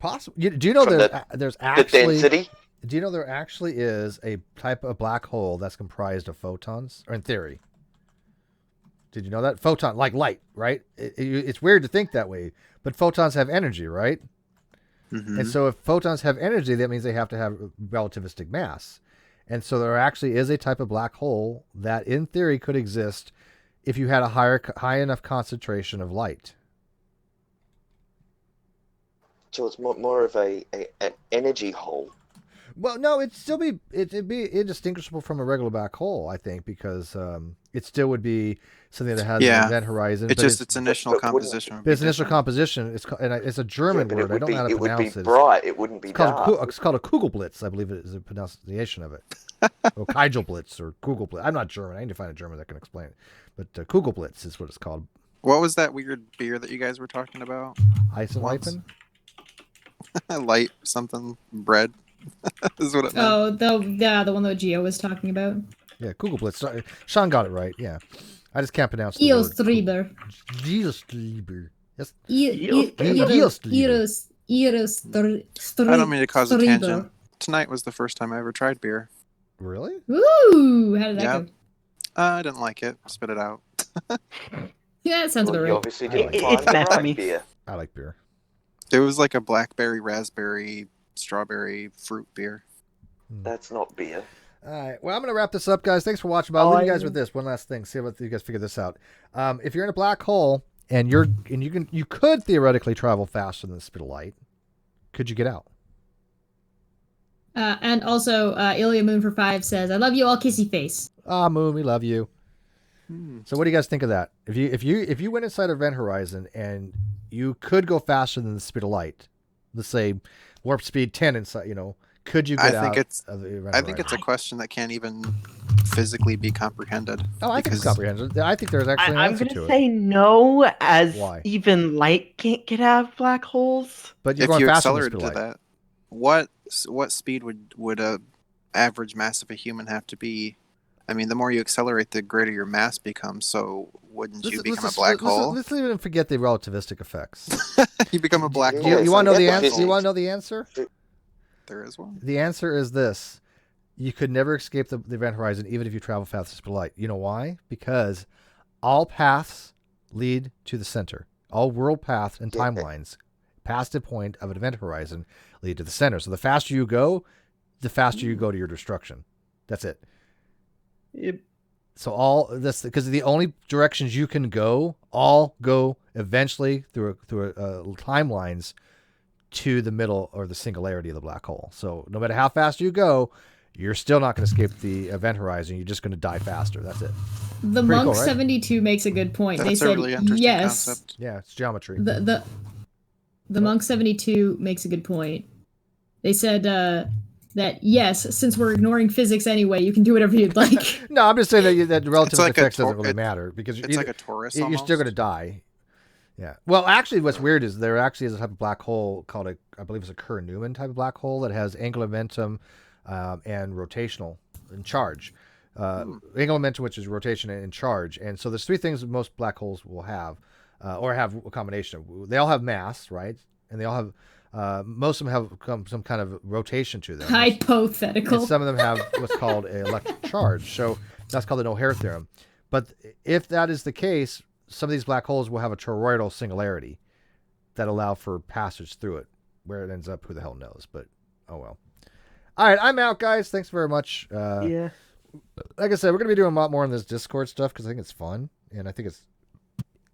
Possibly. Do you know there's The actually density. Do you know there actually is a type of black hole that's comprised of photons, or in theory? Did you know that? Photon, like light, right? It's weird to think that way, but photons have energy, right? Mm-hmm. And so if photons have energy, that means they have to have relativistic mass. And so there actually is a type of black hole that in theory could exist if you had a high enough concentration of light. So it's more of an energy hole. Well, no, it'd be indistinguishable from a regular black hole, I think, because it still would be something that has an event horizon. Its initial composition. Its initial composition. It's a German word. I don't know how to pronounce it. It would be bright. It wouldn't be dark. It's called a Kugelblitz, I believe it is the pronunciation of it. Or Kugelblitz or Kugelblitz. I'm not German. I need to find a German that can explain it. But Kugelblitz is what it's called. What was that weird beer that you guys were talking about? Eisenweifen? Light something bread is what it meant. Oh, the one that Gio was talking about. Yeah, Kugelblitz. Sean got it right. Yeah. I just can't pronounce the word. Eostriber. Geostriber. Yes. I don't mean to cause a tangent. Tonight was the first time I ever tried beer. Really? Ooh, how did that go? I didn't like it. Spit it out. Yeah, that sounds about You right. obviously didn't It's find the bad for right me. beer. I like beer. It was like a blackberry, raspberry, strawberry fruit beer. That's not beer. All right. Well, I'm going to wrap this up, guys. Thanks for watching. But I'll leave you guys with this one last thing. See if you guys figure this out. If you're in a black hole and you could theoretically travel faster than the speed of light, could you get out? And also, Ilya Moon for 5 says, "I love you all, kissy face." Ah, Moon, we love you. So, what do you guys think of that? If you went inside Event Horizon and you could go faster than the speed of light, let's say warp speed 10 inside, could you get out of the Event I think it's a question that can't even physically be comprehended. Oh, I think it's comprehensible. I think there's actually an I'm answer going to to it. say no, as Why? even light can't get out of black holes. But you're If going you faster than the accelerated speed of to light. that, what speed would a average mass of a human have to be? I mean, the more you accelerate, the greater your mass becomes. So wouldn't you become a black hole? Let's even forget the relativistic effects. You become a black Yeah, hole. You want to know the forget answer? physics. You want to know the answer? There is one. The answer is this: you could never escape the Event Horizon, even if you travel faster than the speed of light. You know why? Because all paths lead to the center. All world paths and timelines past the point of an Event Horizon lead to the center. So the faster you go, the faster you go to your destruction. That's it. So all this, because the only directions you can go, all go eventually through timelines to the middle or the singularity of the black hole. So no matter how fast you go, you're still not going to escape the Event Horizon. You're just going to die faster. That's it. The Pretty Monk cool, right? 72 makes a good point. That's They a said really interesting yes. concept. Yeah, it's geometry. The Monk 72 makes a good point. They said that yes, since we're ignoring physics anyway, you can do whatever you'd like. No, I'm just saying that the relative like a effects tor- doesn't really it- matter because It's like a torus. you're still going to die. Yeah. Well, actually, what's weird is there actually is a type of black hole called I believe it's a Kerr-Newman type of black hole that has angular momentum and rotational and charge. Angular momentum, which is rotation and charge. And so there's three things that most black holes will have, or have a combination of. They all have mass, right? And they all have. Most of them have some kind of rotation to them. Hypothetical. And some of them have what's called an electric charge. So that's called the O'Hare theorem. But if that is the case, some of these black holes will have a toroidal singularity that allow for passage through it. Where it ends up, who the hell knows? But oh well. All right, I'm out, guys. Thanks very much. Yeah. Like I said, we're going to be doing a lot more on this Discord stuff because I think it's fun. And I think it's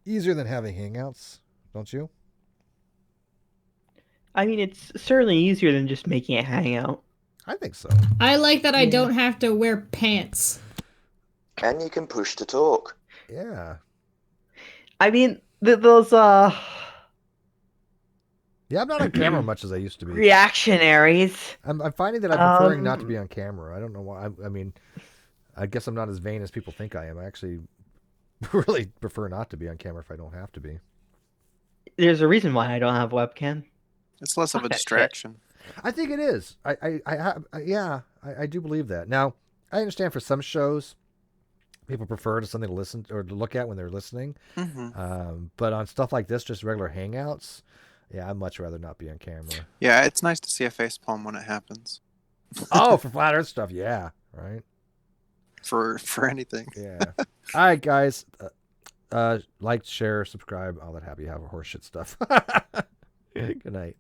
easier than having Hangouts. Don't you? I mean, it's certainly easier than just making a hangout. I think so. I like that I don't have to wear pants. And you can push to talk. Yeah. I mean, those Yeah, I'm not on camera much as I used to be. reactionaries. I'm finding that I'm preferring not to be on camera. I don't know why. I mean, I guess I'm not as vain as people think I am. I actually really prefer not to be on camera if I don't have to be. There's a reason why I don't have webcam. It's less of a Fuck that shit. distraction. I think it is. I do believe that. Now, I understand for some shows, people prefer to something to listen or to look at when they're listening. But on stuff like this, just regular hangouts, yeah, I'd much rather not be on camera. Yeah, it's nice to see a facepalm when it happens. Oh, for flat Earth stuff, yeah, right. For anything. Yeah. All right, guys. Like, share, subscribe, all that happy hour horseshit stuff. Good night.